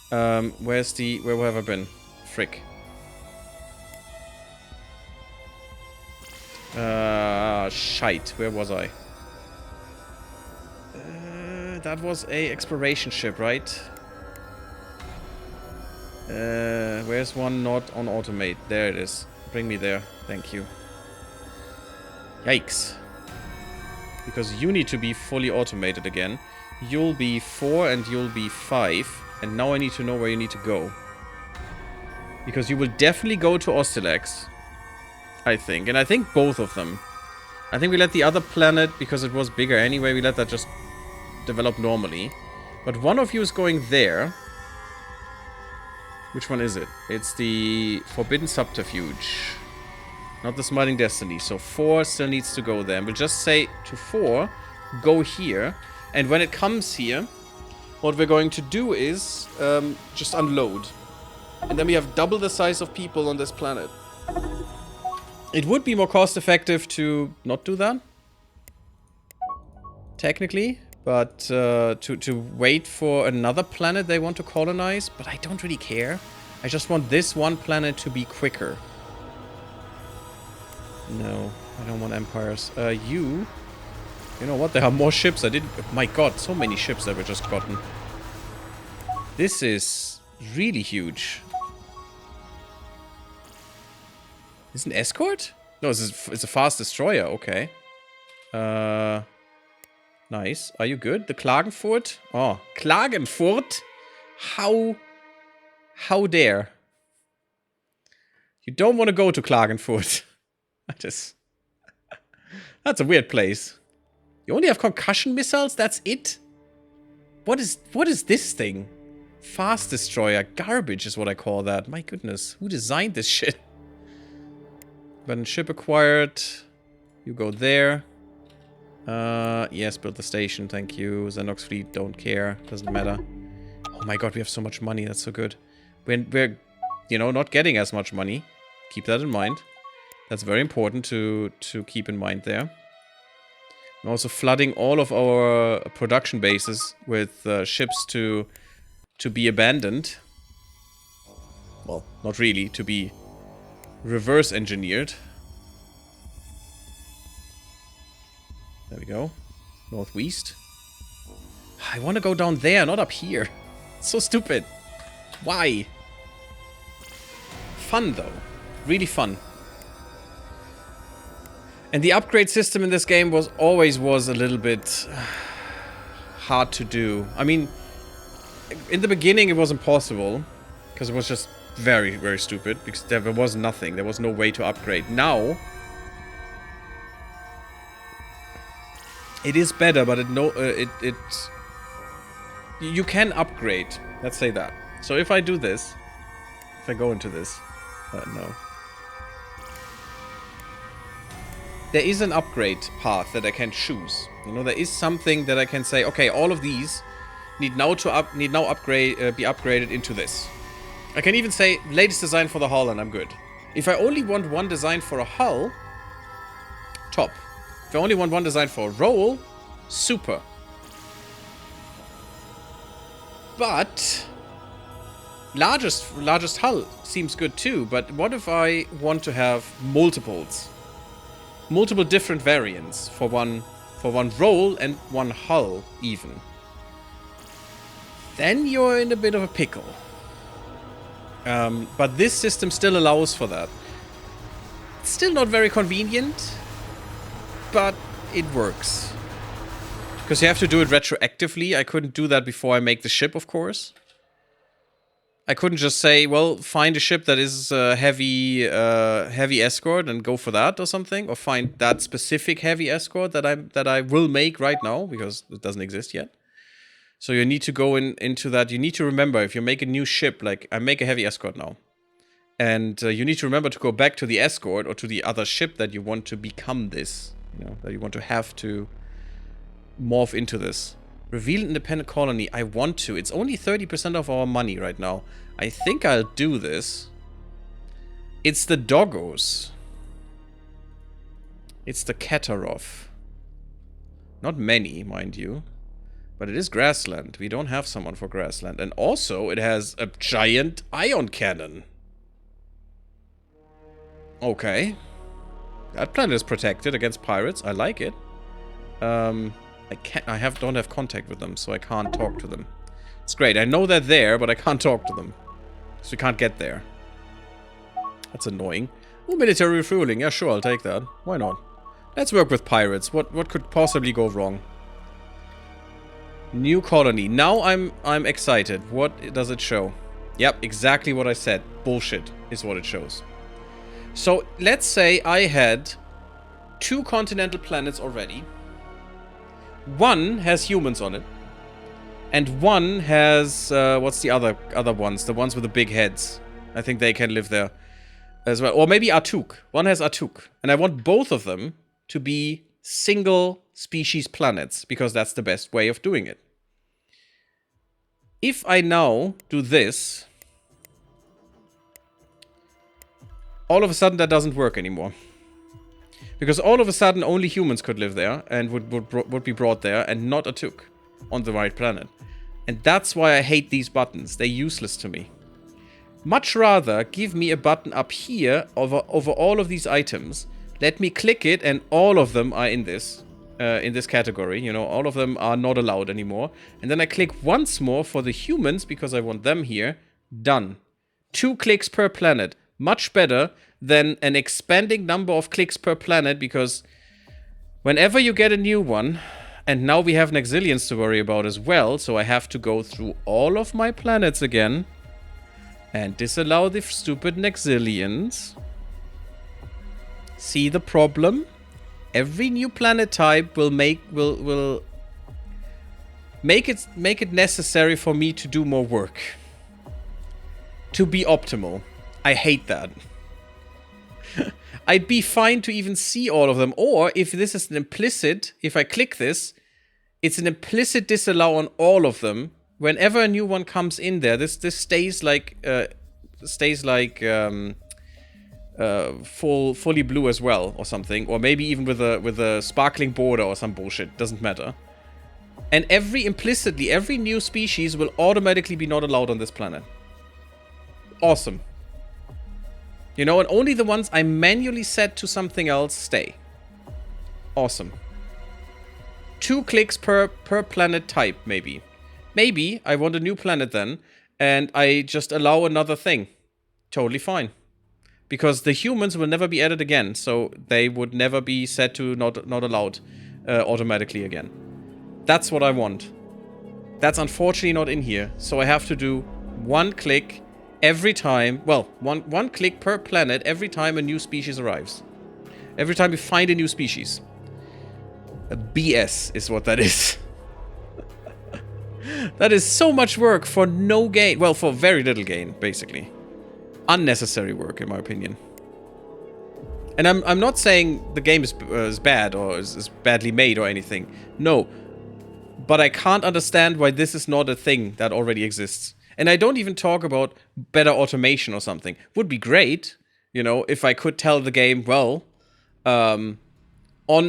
Where have I been? Frick. Shite. Where was I? That was a exploration ship, right? Where's one not on automate? There it is. Bring me there. Thank you. Yikes. Because you need to be fully automated again. You'll be 4 and you'll be 5. And now I need to know where you need to go. Because you will definitely go to Ostilex. I think. And I think both of them. I think we let the other planet, because it was bigger anyway, we let that just develop normally. But one of you is going there. Which one is it? It's the Forbidden Subterfuge. Not the Smiling Destiny. So 4 still needs to go there. And we'll just say to 4, go here. And when it comes here, what we're going to do is just unload. And then we have double the size of people on this planet. It would be more cost effective to not do that. Technically. But to wait for another planet they want to colonize. But I don't really care. I just want this one planet to be quicker. No, I don't want empires. You know what? There are more ships. My god, so many ships that were just gotten. This is really huge. Is it an escort? No, it's a fast destroyer. Okay. Nice. Are you good? The Klagenfurt? Oh, Klagenfurt? How dare? You don't want to go to Klagenfurt. That's a weird place. You only have concussion missiles? That's it? What is this thing? Fast destroyer. Garbage is what I call that. My goodness. Who designed this shit? But ship acquired. You go there. Yes, build the station, thank you. Xenox fleet, don't care, doesn't matter. Oh my god, we have so much money, that's so good. We're you know, not getting as much money. Keep that in mind. That's very important to keep in mind there. We're also flooding all of our production bases with ships to be abandoned. Well, not really, to be reverse engineered. There we go. Northwest. I want to go down there, not up here. It's so stupid. Why? Fun, though. Really fun. And the upgrade system in this game always was a little bit hard to do. I mean, in the beginning it was impossible. Because it was just very, very stupid. Because there was nothing. There was no way to upgrade. Now... it is better, but you can upgrade. Let's say that. So if I do this, if I go into this, no. There is an upgrade path that I can choose. You know, there is something that I can say, okay, all of these need now be upgraded into this. I can even say latest design for the hull, and I'm good. If I only want one design for a hull, top. If I only want one design for a roll, super. But largest hull seems good too. But what if I want to have multiples, multiple different variants for one roll and one hull even? Then you're in a bit of a pickle. But this system still allows for that. It's still not very convenient. But it works. Because you have to do it retroactively. I couldn't do that before I make the ship, of course. I couldn't just say, well, find a ship that is heavy escort and go for that or something. Or find that specific heavy escort that I will make right now. Because it doesn't exist yet. So you need to go into that. You need to remember, if you make a new ship, like I make a heavy escort now. And you need to remember to go back to the escort or to the other ship that you want to become this. You know, that you want to have to morph into this. Reveal independent colony. I want to. It's only 30% of our money right now. I think I'll do this. It's the doggos. It's the Katarov. Not many, mind you. But it is grassland. We don't have someone for grassland. And also, it has a giant ion cannon. Okay. That planet is protected against pirates. I like it. I don't have contact with them, so I can't talk to them. It's great. I know they're there, but I can't talk to them. So we can't get there. That's annoying. Oh, military refueling. Yeah, sure, I'll take that. Why not? Let's work with pirates. What could possibly go wrong? New colony. Now I'm excited. What does it show? Yep, exactly what I said. Bullshit is what it shows. So, let's say I had 2 continental planets already. One has humans on it. And one has, what's the other ones? The ones with the big heads. I think they can live there as well. Or maybe Atuk. One has Atuk. And I want both of them to be single species planets. Because that's the best way of doing it. If I now do this... all of a sudden that doesn't work anymore. Because all of a sudden only humans could live there and would be brought there and not a Tuk on the right planet. And that's why I hate these buttons. They're useless to me. Much rather give me a button up here over all of these items. Let me click it and all of them are in this category. You know, all of them are not allowed anymore. And then I click once more for the humans because I want them here. Done. 2 clicks per planet. Much better than an expanding number of clicks per planet, because whenever you get a new one, and now we have Nexilians to worry about as well, so I have to go through all of my planets again and disallow the stupid Nexilians. See the problem? Every new planet type will make it necessary for me to do more work. To be optimal. I hate that. I'd be fine to even see all of them. Or if this is an implicit, if I click this, it's an implicit disallow on all of them. Whenever a new one comes in there, this stays like fully blue as well, or something, or maybe even with a sparkling border or some bullshit. Doesn't matter. And implicitly, every new species will automatically be not allowed on this planet. Awesome. You know, and only the ones I manually set to something else stay. Awesome. 2 clicks per planet type, maybe. Maybe I want a new planet then, and I just allow another thing. Totally fine. Because the humans will never be added again, so they would never be set to not allowed automatically again. That's what I want. That's unfortunately not in here, so I have to do 1 click every time. Well, one click per planet every time a new species arrives. Every time we find a new species. A BS is what that is. That is so much work for no gain. Well, for very little gain, basically. Unnecessary work, in my opinion. And I'm not saying the game is bad or is badly made or anything. No. But I can't understand why this is not a thing that already exists. And I don't even talk about better automation or something. Would be great, you know, if I could tell the game, well, on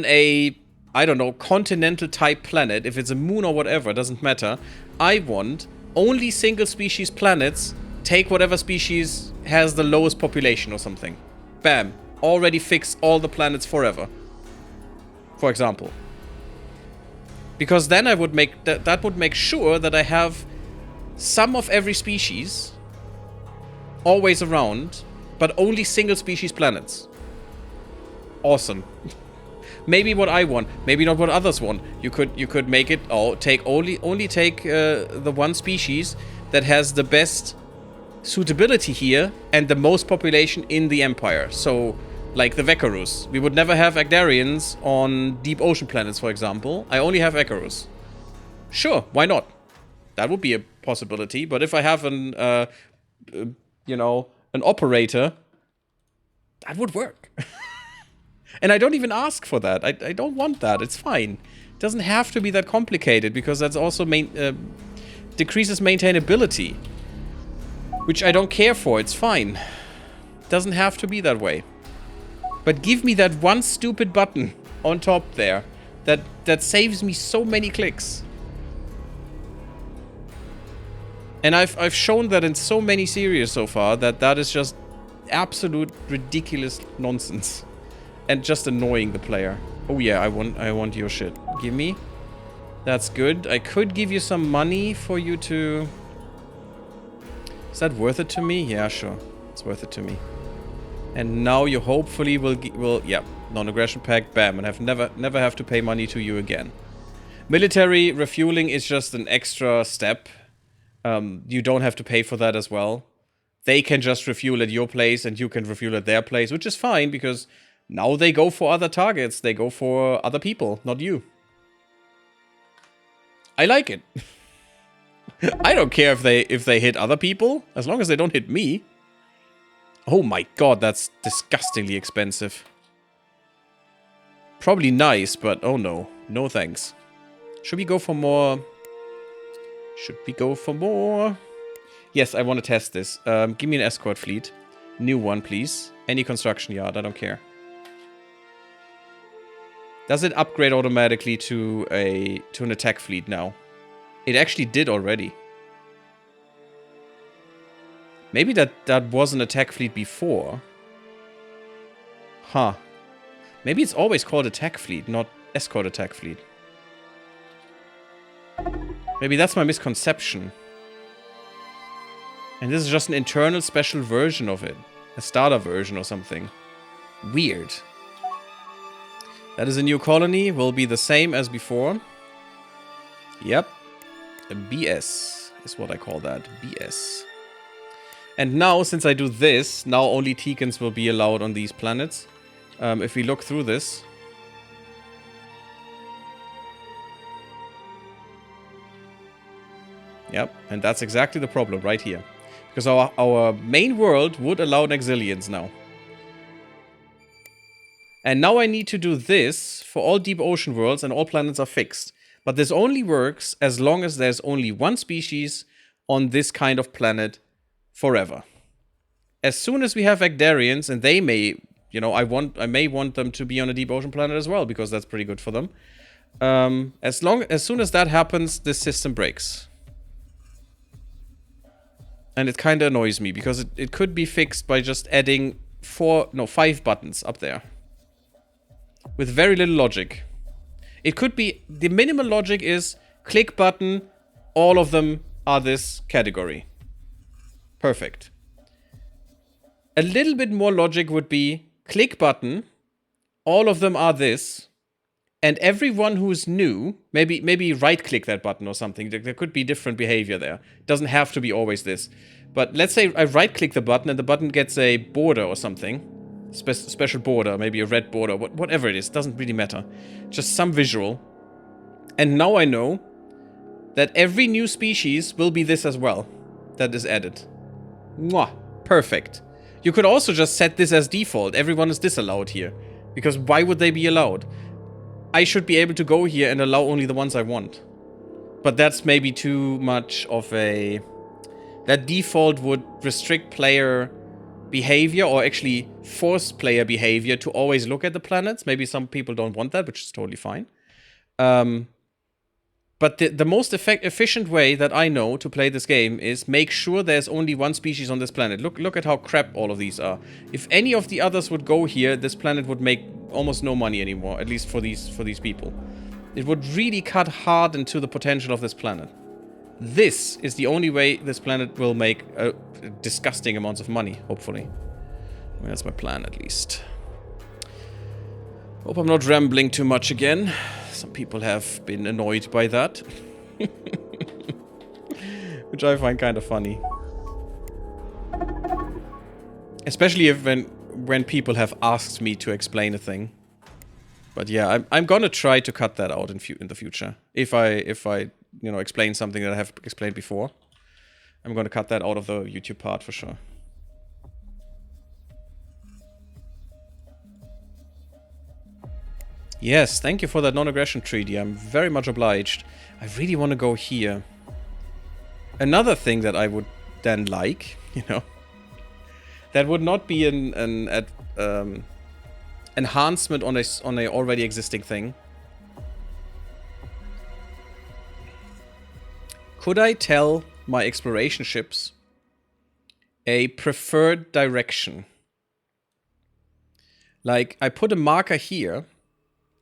a, I don't know, continental type planet, if it's a moon or whatever, doesn't matter. I want only single species planets, take whatever species has the lowest population or something. Bam. Already fix all the planets forever. For example. Because then I would make, that would make sure that I have some of every species always around, but only single species planets. Awesome. Maybe what I want, maybe not what others want. You could make it only take the one species that has the best suitability here and the most population in the Empire. So, like the Wekkarus. We would never have Agdarians on deep ocean planets, for example. I only have Wekkarus. Sure, why not? That would be a possibility. But if I have an, you know, an operator, that would work. And I don't even ask for that. I don't want that. It's fine. It doesn't have to be that complicated, because that's also decreases maintainability. Which I don't care for. It's fine. It doesn't have to be that way. But give me that one stupid button on top there. That saves me so many clicks. And I've shown that in so many series so far that is just absolute ridiculous nonsense. And just annoying the player. Oh yeah, I want your shit. Give me. That's good. I could give you some money for you to... Is that worth it to me? Yeah, sure. It's worth it to me. And now you hopefully will yeah, non-aggression pact, bam, and never have to pay money to you again. Military refueling is just an extra step. You don't have to pay for that as well. They can just refuel at your place and you can refuel at their place, which is fine because now they go for other targets. They go for other people, not you. I like it. I don't care if they hit other people, as long as they don't hit me. Oh my god, that's disgustingly expensive. Probably nice, but oh no. No thanks. Should we go for more? Should we go for more? Yes, I want to test this. Give me an escort fleet. New one, please. Any construction yard, I don't care. Does it upgrade automatically to an attack fleet now? It actually did already. Maybe that was an attack fleet before. Huh. Maybe it's always called attack fleet, not escort attack fleet. Maybe that's my misconception. And this is just an internal special version of it. A starter version or something. Weird. That is a new colony. Will be the same as before. Yep. A BS is what I call that. BS. And now, since I do this, now only Teekans will be allowed on these planets. If we look through this. Yep, and that's exactly the problem right here. Because our main world would allow Nexilians now. And now I need to do this for all deep ocean worlds and all planets are fixed. But this only works as long as there's only one species on this kind of planet forever. As soon as we have Vectarians, and they may, you know, I may want them to be on a deep ocean planet as well, because that's pretty good for them. As soon as that happens, this system breaks. And it kind of annoys me, because it could be fixed by just adding 5 buttons up there. With very little logic. It could be, the minimal logic is, click button, all of them are this category. Perfect. A little bit more logic would be, click button, all of them are this, and everyone who's new, maybe right-click that button or something. There could be different behavior there. It doesn't have to be always this. But let's say I right-click the button and the button gets a border or something. Special border, maybe a red border, whatever it is, doesn't really matter. Just some visual. And now I know that every new species will be this as well. That is added. Mwah. Perfect. You could also just set this as default. Everyone is disallowed here. Because why would they be allowed? I should be able to go here and allow only the ones I want. But that's maybe too much of a... That default would restrict player behavior, or actually force player behavior to always look at the planets. Maybe some people don't want that, which is totally fine. But the most efficient way that I know to play this game is make sure there's only one species on this planet. Look at how crap all of these are. If any of the others would go here, this planet would make almost no money anymore, at least for these people. It would really cut hard into the potential of this planet. This is the only way this planet will make disgusting amounts of money, hopefully. Well, that's my plan, at least. Hope I'm not rambling too much again. Some people have been annoyed by that. Which I find kind of funny. Especially when people have asked me to explain a thing. But yeah, I'm gonna try to cut that out in the future. If I you know, explain something that I have explained before, I'm gonna cut that out of the YouTube part for sure. Yes, thank you for that non-aggression treaty. I'm very much obliged. I really want to go here. Another thing that I would then like, you know, that would not be an enhancement on a already existing thing. Could I tell my exploration ships a preferred direction? Like, I put a marker here,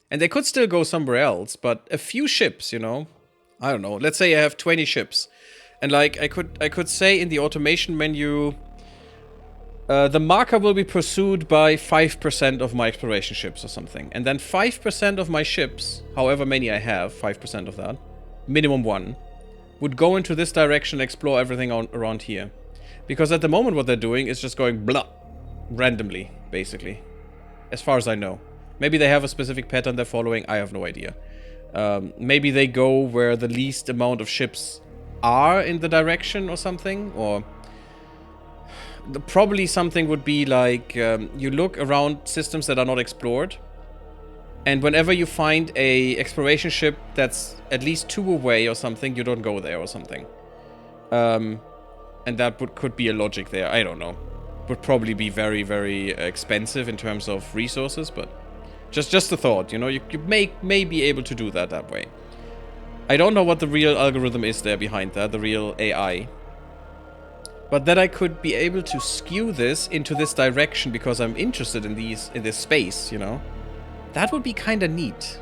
and they could still go somewhere else, but a few ships, you know? I don't know. Let's say I have 20 ships. And like, I could say in the automation menu, the marker will be pursued by 5% of my exploration ships or something. And then 5% of my ships, however many I have, 5% of that, minimum 1, would go into this direction and explore everything around here. Because at the moment what they're doing is just going blah, randomly, basically. As far as I know. Maybe they have a specific pattern they're following, I have no idea. Maybe they go where the least amount of ships are in the direction or something, or... Probably something would be like, you look around systems that are not explored, and whenever you find a exploration ship that's at least 2 away or something, you don't go there or something. And that could be a logic there, I don't know. Would probably be very, very expensive in terms of resources, but just a thought, you know, you may be able to do that way. I don't know what the real algorithm is there behind that, the real AI. But that I could be able to skew this into this direction because I'm interested in this space, you know. That would be kind of neat.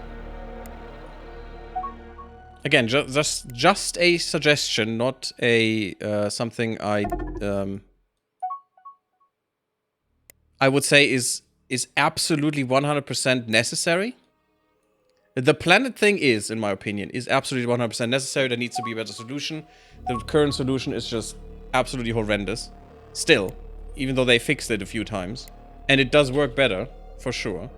Again, just a suggestion, not a something I would say is absolutely 100% necessary. The planet thing is, in my opinion, is absolutely 100% necessary. There needs to be a better solution. The current solution is just absolutely horrendous. Still, even though they fixed it a few times. And it does work better, for sure,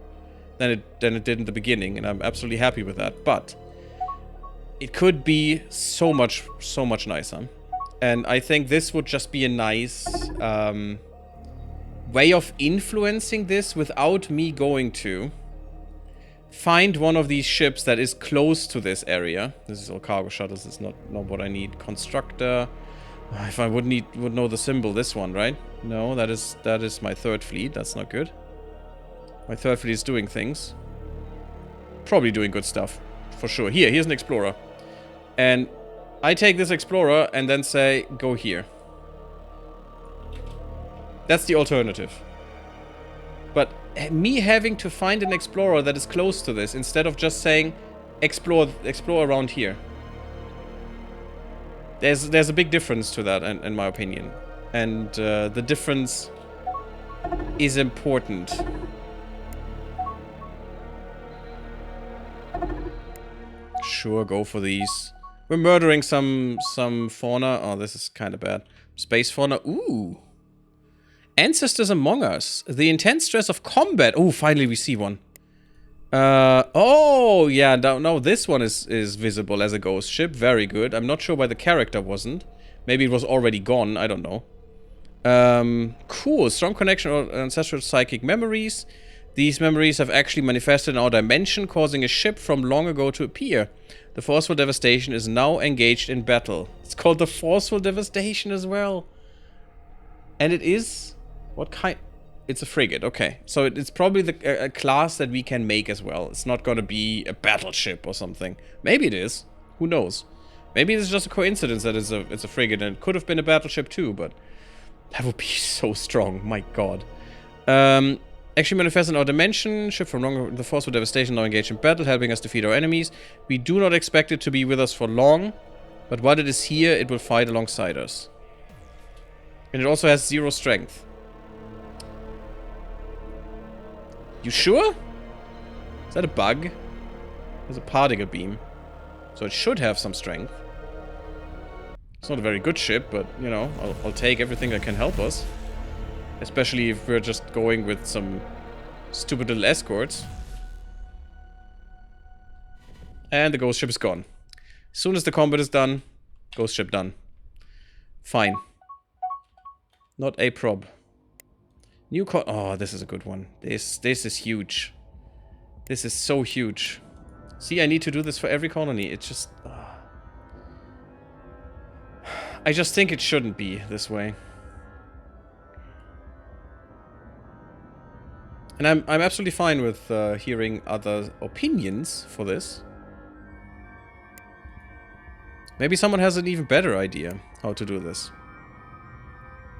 than it did in the beginning, and I'm absolutely happy with that. But it could be so much nicer. And I think this would just be a nice way of influencing this without me going to find one of these ships that is close to this area. This is all cargo shuttles. It's not what I need. Constructor. If I would know the symbol, this one, right? No, that is my third fleet. That's not good. My third fleet is doing things. Probably doing good stuff. For sure. Here's an explorer. And I take this explorer and then say, go here. That's the alternative. But me having to find an explorer that is close to this, instead of just saying, explore around here. There's a big difference to that, in my opinion. And the difference is important. Sure, go for these. We're murdering some fauna. Oh, this is kind of bad. Space fauna. Ooh. Ancestors among us. The intense stress of combat. Oh, finally we see one. Oh, yeah, no, this one is visible as a ghost ship. Very good. I'm not sure why the character wasn't. Maybe it was already gone. I don't know. Cool. Strong connection or ancestral psychic memories. These memories have actually manifested in our dimension, causing a ship from long ago to appear. The forceful devastation is now engaged in battle. It's called the forceful devastation as well. And it is... What kind... It's a frigate, okay. So it's probably a class that we can make as well. It's not gonna be a battleship or something. Maybe it is. Who knows? Maybe it's just a coincidence that it's a frigate, and it could have been a battleship too, but... That would be so strong, my god. Actually manifest in our dimension. Ship from longer... The forceful devastation now engaged in battle, helping us defeat our enemies. We do not expect it to be with us for long, but while it is here, it will fight alongside us. And it also has 0 strength. You sure? Is that a bug? There's a particle beam. So it should have some strength. It's not a very good ship, but, you know, I'll take everything that can help us. Especially if we're just going with some stupid little escorts. And the ghost ship is gone. As soon as the combat is done, ghost ship done. Fine. Not a prob. New oh, this is a good one. This is huge. This is so huge. See, I need to do this for every colony. It's just... I just think it shouldn't be this way. And I'm absolutely fine with hearing other opinions for this. Maybe someone has an even better idea how to do this.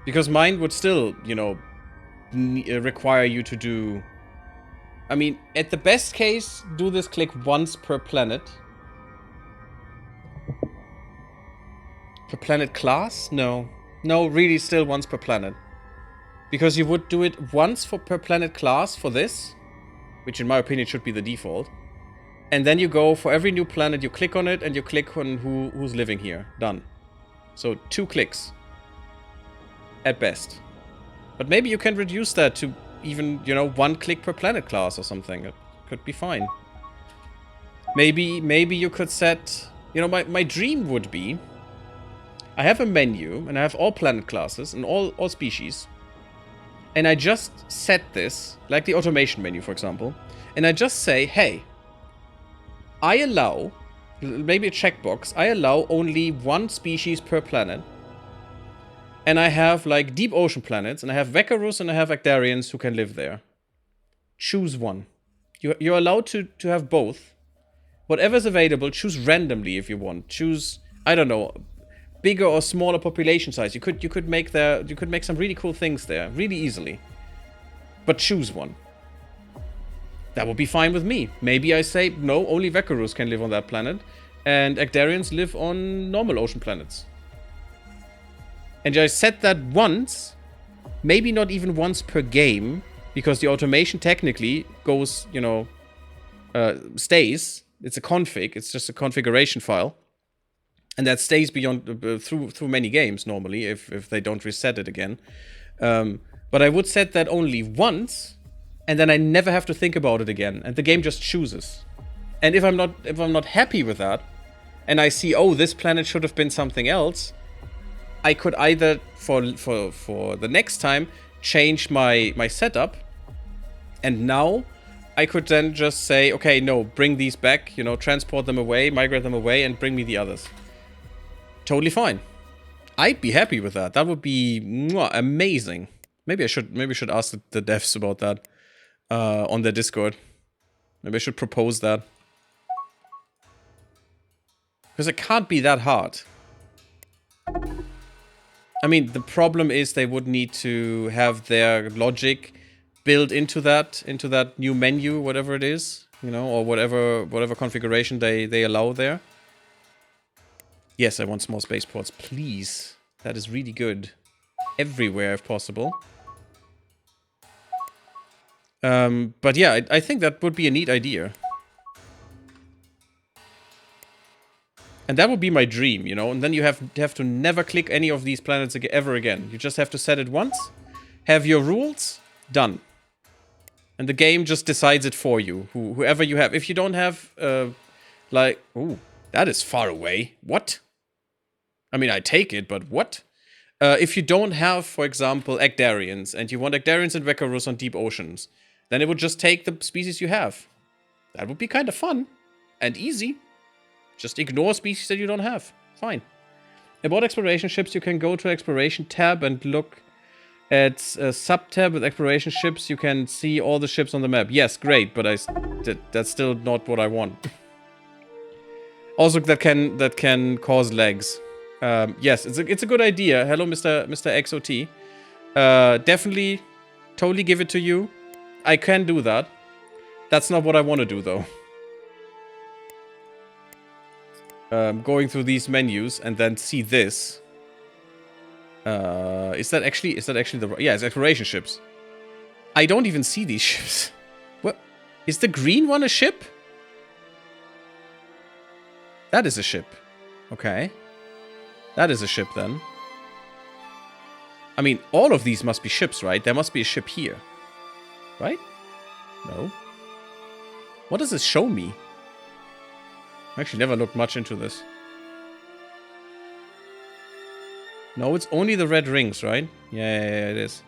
Because mine would still, you know, require you to do... I mean, at the best case, do this click once per planet. Per planet class? No. No, really still once per planet. Because you would do it once per planet class for this, which in my opinion should be the default. And then you go for every new planet, you click on it, and you click on who's living here. Done. So 2 clicks. At best. But maybe you can reduce that to even, you know, 1 click per planet class or something. It could be fine. Maybe you could set... You know, my dream would be... I have a menu, and I have all planet classes, and all species. And I just set this, like the automation menu, for example. And I just say, hey, I allow... Maybe a checkbox. I allow only 1 species per planet. And I have, like, deep ocean planets, and I have Wekkarus, and I have Actarians who can live there. Choose one. You're allowed to have both. Whatever's available, choose randomly if you want. Choose, I don't know, bigger or smaller population size. You could make some really cool things there, really easily. But choose one. That would be fine with me. Maybe I say, no, only Wekkarus can live on that planet, and Actarians live on normal ocean planets. And I set that once, maybe not even once per game, because the automation technically goes, you know, stays. It's a config, it's just a configuration file. And that stays beyond, through many games normally, if they don't reset it again. But I would set that only once, and then I never have to think about it again, and the game just chooses. And if I'm not happy with that, and I see, oh, this planet should have been something else, I could either, for the next time, change my setup. And now I could then just say, okay, no, bring these back, you know, transport them away, migrate them away, and bring me the others. Totally fine. I'd be happy with that. That would be amazing. Maybe I should ask the devs about that on their Discord. Maybe I should propose that. Because it can't be that hard. I mean, the problem is they would need to have their logic built into that new menu, whatever it is, you know, or whatever configuration they allow there. Yes, I want small spaceports, please. That is really good. Everywhere, if possible. But yeah, I think that would be a neat idea. And that would be my dream, you know? And then you have to never click any of these planets ever again. You just have to set it once, have your rules, done. And the game just decides it for you, whoever you have. If you don't have, like... Ooh, that is far away. What? I mean, I take it, but what? If you don't have, for example, Agdarians, and you want Agdarians and Wekkarus on deep oceans, then it would just take the species you have. That would be kind of fun. And easy. Just ignore species that you don't have. Fine. About exploration ships, you can go to exploration tab and look at a sub-tab with exploration ships. You can see all the ships on the map. Yes, great, but that's still not what I want. Also, that can cause lags. Yes, it's a good idea. Hello, Mr. XOT. Definitely, totally give it to you. I can do that. That's not what I want to do, though. Going through these menus and then see this. Is that actually the... Yeah, it's exploration ships. I don't even see these ships. What? Is the green one a ship? That is a ship. Okay. That is a ship, then. I mean, all of these must be ships, right? There must be a ship here. Right? No. What does this show me? I actually never looked much into this. No, it's only the red rings, right? Yeah, it is.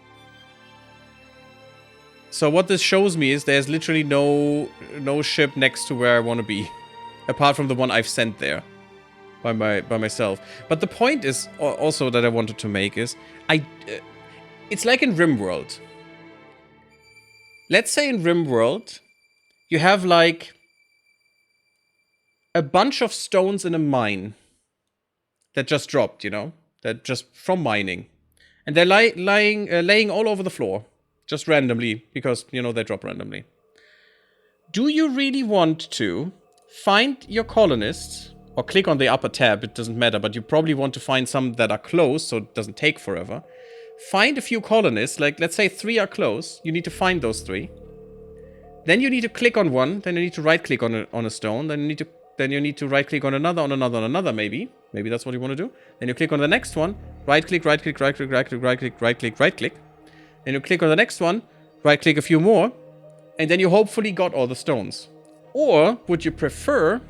So what this shows me is there's literally no ship next to where I want to be. Apart from the one I've sent there. By myself. But the point is also that I wanted to make is... it's like in RimWorld. Let's say in RimWorld, you have like... a bunch of stones in a mine that just dropped, you know? That just from mining. And they're laying all over the floor. Just randomly, because, you know, they drop randomly. Do you really want to find your colonists, or click on the upper tab, it doesn't matter, but you probably want to find some that are close, so it doesn't take forever. Find a few colonists, like, let's say 3 are close. You need to find those 3. Then you need to click on one, then you need to right-click on a stone, then you need to right-click on another, maybe. Maybe that's what you want to do. Then you click on the next one, right-click, right-click, right-click, right-click, right-click, right-click, right-click. Then you click on the next one, right-click a few more, and then you hopefully got all the stones. Or would you prefer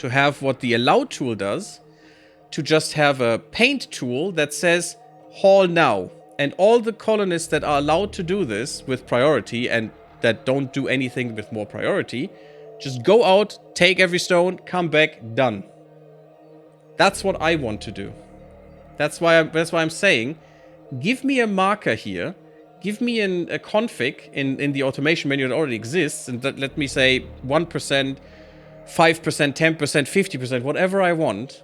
to have what the allow tool does, to just have a paint tool that says haul now. And all the colonists that are allowed to do this with priority and that don't do anything with more priority, just go out, take every stone, come back, done. That's what I want to do. That's why I'm saying, give me a marker here, give me a config in the automation menu that already exists, and let me say 1%, 5%, 10%, 50%, whatever I want.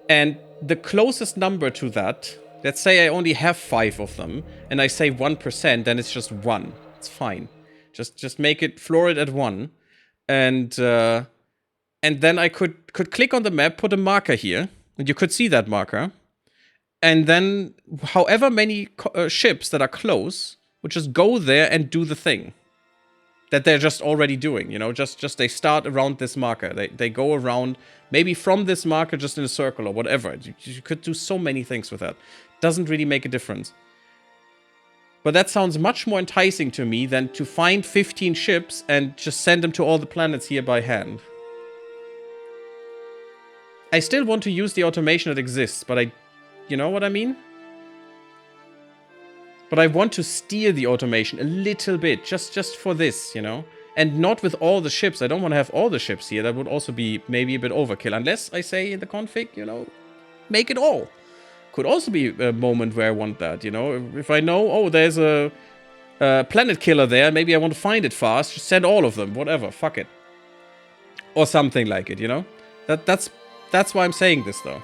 And the closest number to that, let's say I only have 5 of them, and I say 1%, then it's just 1. It's fine. Just make it, floor it at 1. And then I could click on the map, put a marker here, and you could see that marker. And then however many ships that are close would just go there and do the thing that they're just already doing, you know, just they start around this marker. They go around, maybe from this marker just in a circle or whatever. You could do so many things with that. Doesn't really make a difference. But that sounds much more enticing to me than to find 15 ships and just send them to all the planets here by hand. I still want to use the automation that exists, but you know what I mean? But I want to steer the automation a little bit, just for this, you know? And not with all the ships. I don't want to have all the ships here. That would also be maybe a bit overkill. Unless I say in the config, you know, make it all. Could also be a moment where I want that, you know? If I know, oh, there's a planet killer there, maybe I want to find it fast, just send all of them, whatever, fuck it. Or something like it, you know? That's why I'm saying this, though.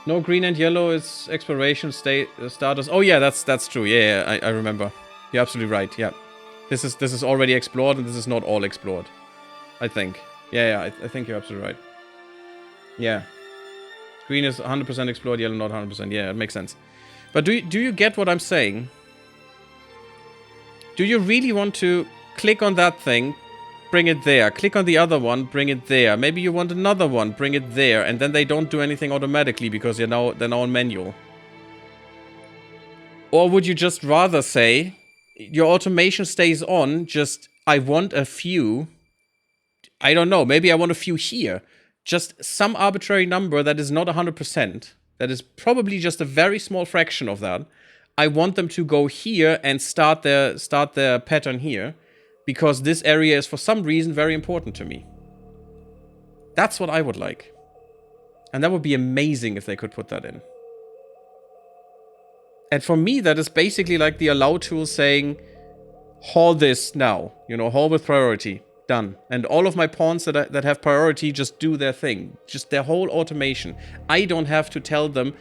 No green and yellow is exploration status. Oh yeah, that's true. Yeah, I remember. You're absolutely right. Yeah, this is already explored, and this is not all explored. I think. Yeah, I think you're absolutely right. Yeah, green is 100% explored, yellow not 100%. Yeah, it makes sense. But do you get what I'm saying? Do you really want to click on that thing? Bring it there. Click on the other one, bring it there. Maybe you want another one, bring it there. And then they don't do anything automatically because they're now on manual. Or would you just rather say, your automation stays on, just, I want a few. I don't know, maybe I want a few here. Just some arbitrary number that is not 100%. That is probably just a very small fraction of that. I want them to go here and start their pattern here. Because this area is, for some reason, very important to me. That's what I would like. And that would be amazing if they could put that in. And for me, that is basically like the allow tool saying, haul this now. You know, haul with priority. Done. And all of my pawns that have priority just do their thing. Just their whole automation. I don't have to tell them,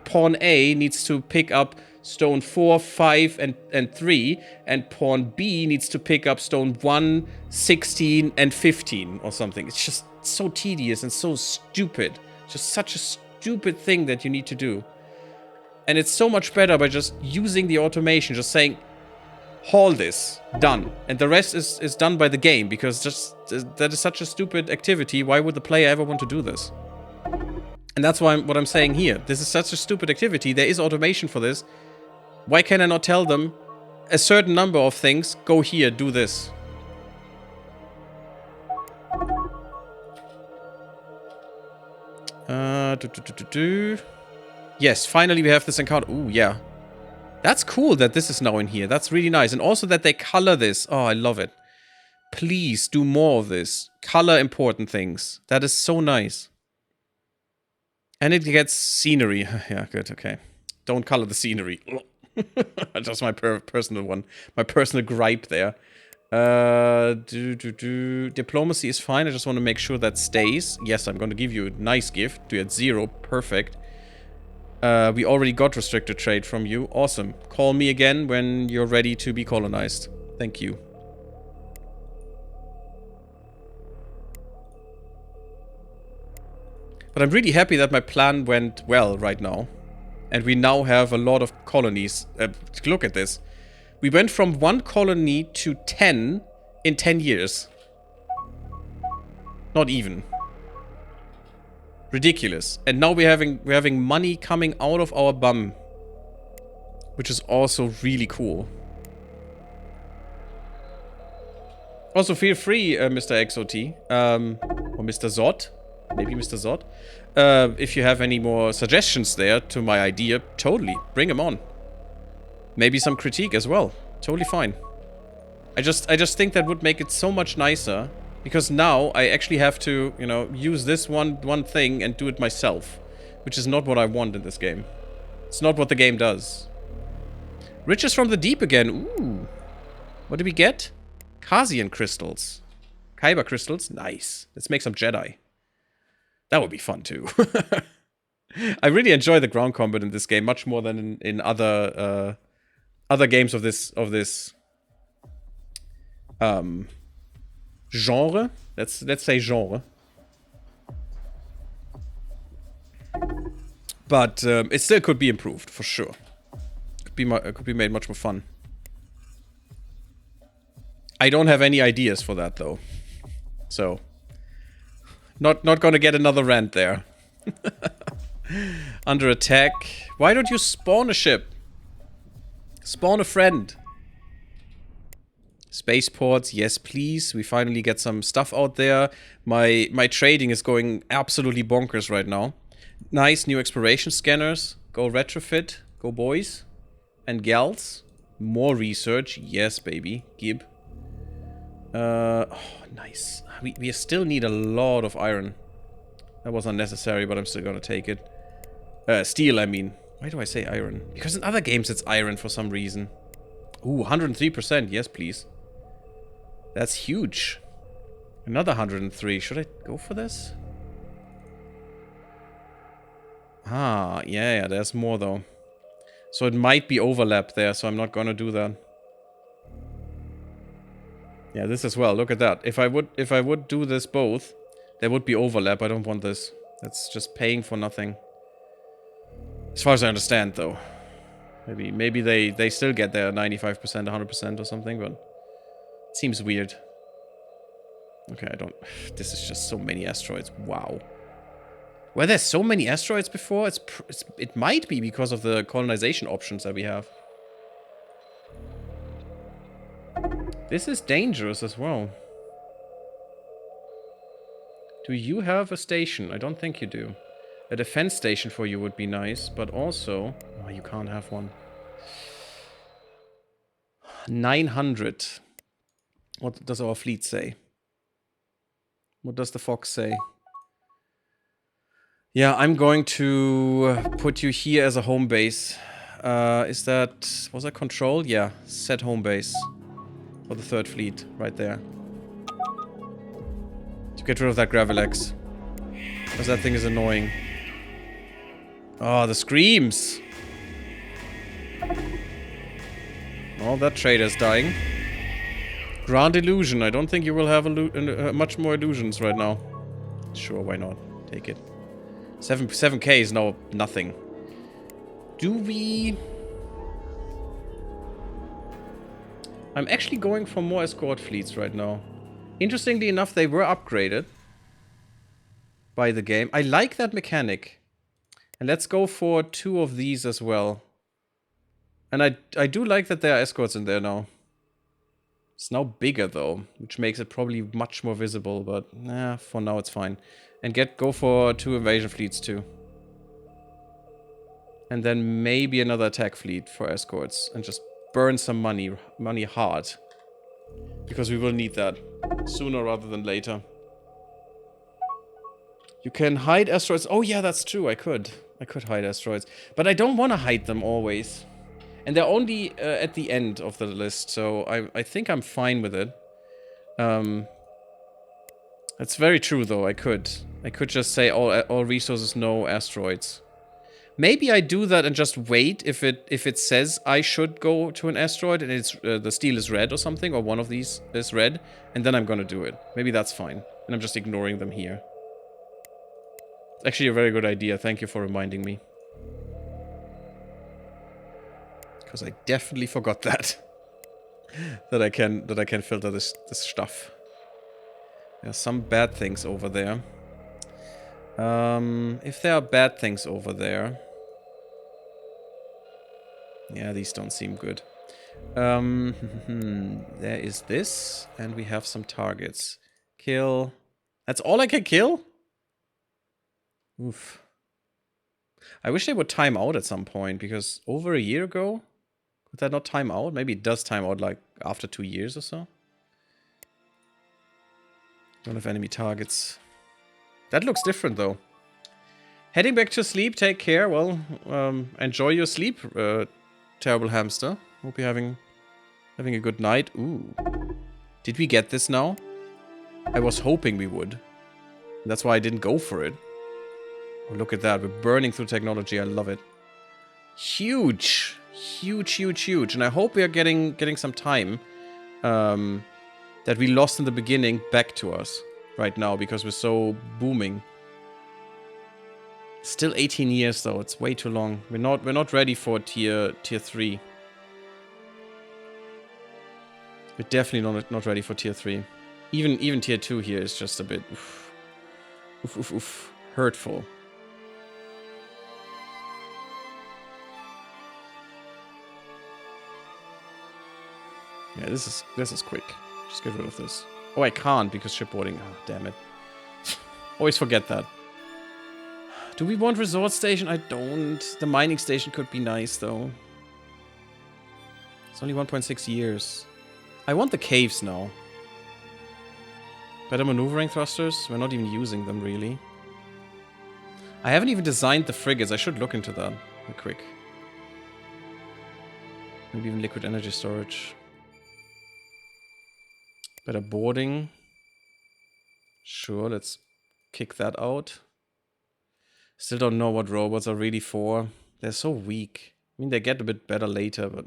pawn A needs to pick up stone 4, 5, and 3, and pawn B needs to pick up stone 1, 16, and 15, or something. It's just so tedious and so stupid. Just such a stupid thing that you need to do. And it's so much better by just using the automation, just saying, haul this, done. And the rest is done by the game, because just that is such a stupid activity. Why would the player ever want to do this? And that's what I'm saying here. This is such a stupid activity. There is automation for this. Why can I not tell them a certain number of things, go here, do this? Yes, finally we have this encounter. Ooh, yeah. That's cool that this is now in here. That's really nice. And also that they color this. Oh, I love it. Please do more of this. Color important things. That is so nice. And it gets scenery. Yeah, good, okay. Don't color the scenery. Just my personal one. My personal gripe there. Diplomacy is fine. I just want to make sure that stays. Yes, I'm going to give you a nice gift. Do it at 0. Perfect. We already got restricted trade from you. Awesome. Call me again when you're ready to be colonized. Thank you. But I'm really happy that my plan went well right now. And we now have a lot of colonies. Look at this. We went from 1 colony to 10 in 10 years. Not even. Ridiculous. And now we're having money coming out of our bum. Which is also really cool. Also feel free, Mr. XOT. Or Mr. Zod. Maybe Mr. Zod. If you have any more suggestions there to my idea, totally. Bring them on. Maybe some critique as well. Totally fine. I just think that would make it so much nicer. Because now I actually have to, you know, use this one thing and do it myself. Which is not what I want in this game. It's not what the game does. Riches from the deep again. Ooh. What did we get? Kasian crystals. Kyber crystals. Nice. Let's make some Jedi. That would be fun too. I really enjoy the ground combat in this game much more than in other games of this genre. Let's say genre. But it still could be improved for sure. Could be made much more fun. I don't have any ideas for that though. So not gonna get another rant there. Under attack. Why don't you spawn a ship? Spawn a friend. Spaceports, yes please. We finally get some stuff out there. My trading is going absolutely bonkers right now. Nice new exploration scanners. Go retrofit. Go boys. And gals. More research. Yes, baby. Gib. Oh, nice. We still need a lot of iron. That was unnecessary, but I'm still gonna take it. Steel, I mean. Why do I say iron? Because in other games it's iron for some reason. Ooh, 103%. Yes, please. That's huge. Another 103. Should I go for this? Ah, yeah, there's more though. So it might be overlap there, so I'm not gonna do that. Yeah, this as well. Look at that. If I would do this both, there would be overlap. I don't want this. That's just paying for nothing. As far as I understand, though. Maybe they still get their 95%, 100% or something, but it seems weird. Okay, I don't... This is just so many asteroids. Wow. Were there so many asteroids before? It might be because of the colonization options that we have. This is dangerous as well. Do you have a station? I don't think you do. A defense station for you would be nice, but also... Oh, you can't have one. 900. What does our fleet say? What does the fox say? Yeah, I'm going to put you here as a home base. Is that... Was that control? Yeah, set home base. For the third fleet, right there. To get rid of that Gravilex. Because that thing is annoying. Oh, the screams! Oh, that trader's dying. Grand illusion. I don't think you will have much more illusions right now. Sure, why not? Take it. 7k is now nothing. Do we... I'm actually going for more escort fleets right now. Interestingly enough, they were upgraded by the game. I like that mechanic. And let's go for 2 of these as well. And I do like that there are escorts in there now. It's now bigger though, which makes it probably much more visible, but nah, for now it's fine. And go for 2 invasion fleets too. And then maybe another attack fleet for escorts. And just burn some money hard. Because we will need that sooner rather than later. You can hide asteroids. Oh yeah, that's true, I could. I could hide asteroids. But I don't want to hide them always. And they're only at the end of the list, so I think I'm fine with it. That's very true, though. I could just say all resources, no asteroids. Maybe I do that and just wait if it says I should go to an asteroid and it's the steel is red or something, or one of these is red, and then I'm gonna do it. Maybe that's fine, and I'm just ignoring them here. It's actually a very good idea. Thank you for reminding me. Because I definitely forgot that. that I can filter this stuff. There are some bad things over there. If there are bad things over there... Yeah, these don't seem good. There is this, and we have some targets. Kill. That's all I can kill? Oof. I wish they would time out at some point, because over a year ago... Could that not time out? Maybe it does time out, like, after 2 years or so. Don't have enemy targets. That looks different, though. Heading back to sleep, take care. Well, enjoy your sleep, terrible hamster. Hope you're having a good night. Ooh. Did we get this now? I was hoping we would. That's why I didn't go for it. Oh, look at that. We're burning through technology. I love it. Huge. Huge, huge, huge. And I hope we are getting some time that we lost in the beginning back to us right now because we're so booming. Still 18 years though. It's way too long. We're not ready for tier 3. We're definitely not ready for tier 3. Even tier 2 here is just a bit hurtful. Yeah, this is quick. Just get rid of this. Oh, I can't because shipboarding. Oh, damn it. Always forget that. Do we want resort station? I don't. The mining station could be nice though. It's only 1.6 years. I want the caves now. Better maneuvering thrusters? We're not even using them, really. I haven't even designed the frigates. I should look into that real quick. Maybe even liquid energy storage. Better boarding. Sure, let's kick that out. Still don't know what robots are really for. They're so weak. I mean, they get a bit better later, but...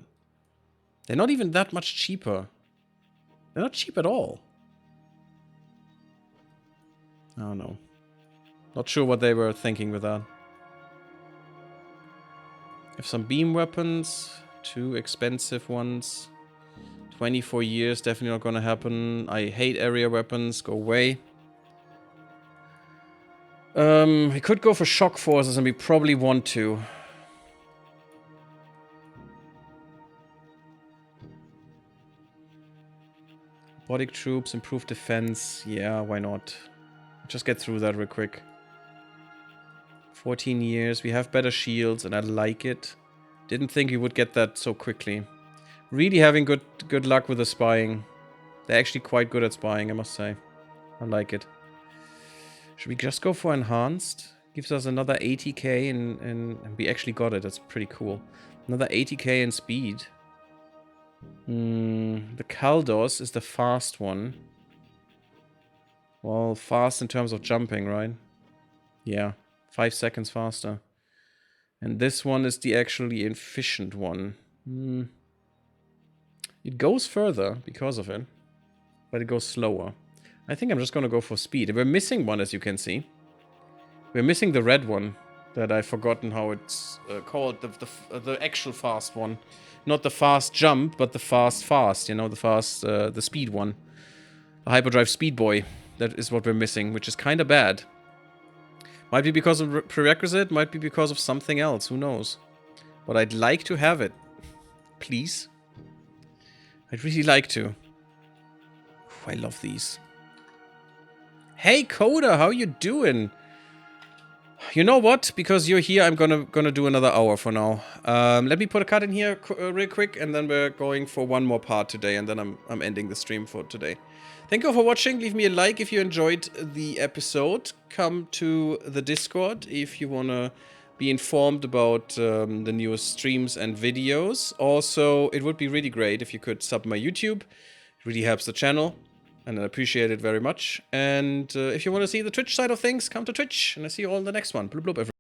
they're not even that much cheaper. They're not cheap at all. I don't know. Not sure what they were thinking with that. Have some beam weapons. 2 expensive ones. 24 years, definitely not gonna happen. I hate area weapons. Go away. We could go for shock forces, and we probably want to. Robotic troops, improved defense. Yeah, why not? Just get through that real quick. 14 years. We have better shields, and I like it. Didn't think we would get that so quickly. Really having good luck with the spying. They're actually quite good at spying, I must say. I like it. Should we just go for enhanced? Gives us another 80k and we actually got it. That's pretty cool. Another 80k in speed. The Kaldos is the fast one. Well, fast in terms of jumping, right? Yeah, 5 seconds faster. And this one is the actually efficient one. It goes further because of it, but it goes slower. I think I'm just gonna go for speed. We're missing one, as you can see. We're missing the red one that I've forgotten how it's called. The actual fast one. Not the fast jump, but the fast, you know, the speed one. The hyperdrive speed boy. That is what we're missing, which is kind of bad. Might be because of prerequisite, might be because of something else, who knows. But I'd like to have it. Please. I'd really like to. I love these. Hey Coda, how you doing? You know what? Because you're here, I'm gonna do another hour for now. Let me put a cut in here real quick, and then we're going for one more part today, and then I'm ending the stream for today. Thank you for watching. Leave me a like if you enjoyed the episode. Come to the Discord if you wanna be informed about the newest streams and videos. Also, it would be really great if you could sub my YouTube. It really helps the channel. And I appreciate it very much. And if you want to see the Twitch side of things, come to Twitch. And I see you all in the next one. Bloop bloop, everyone.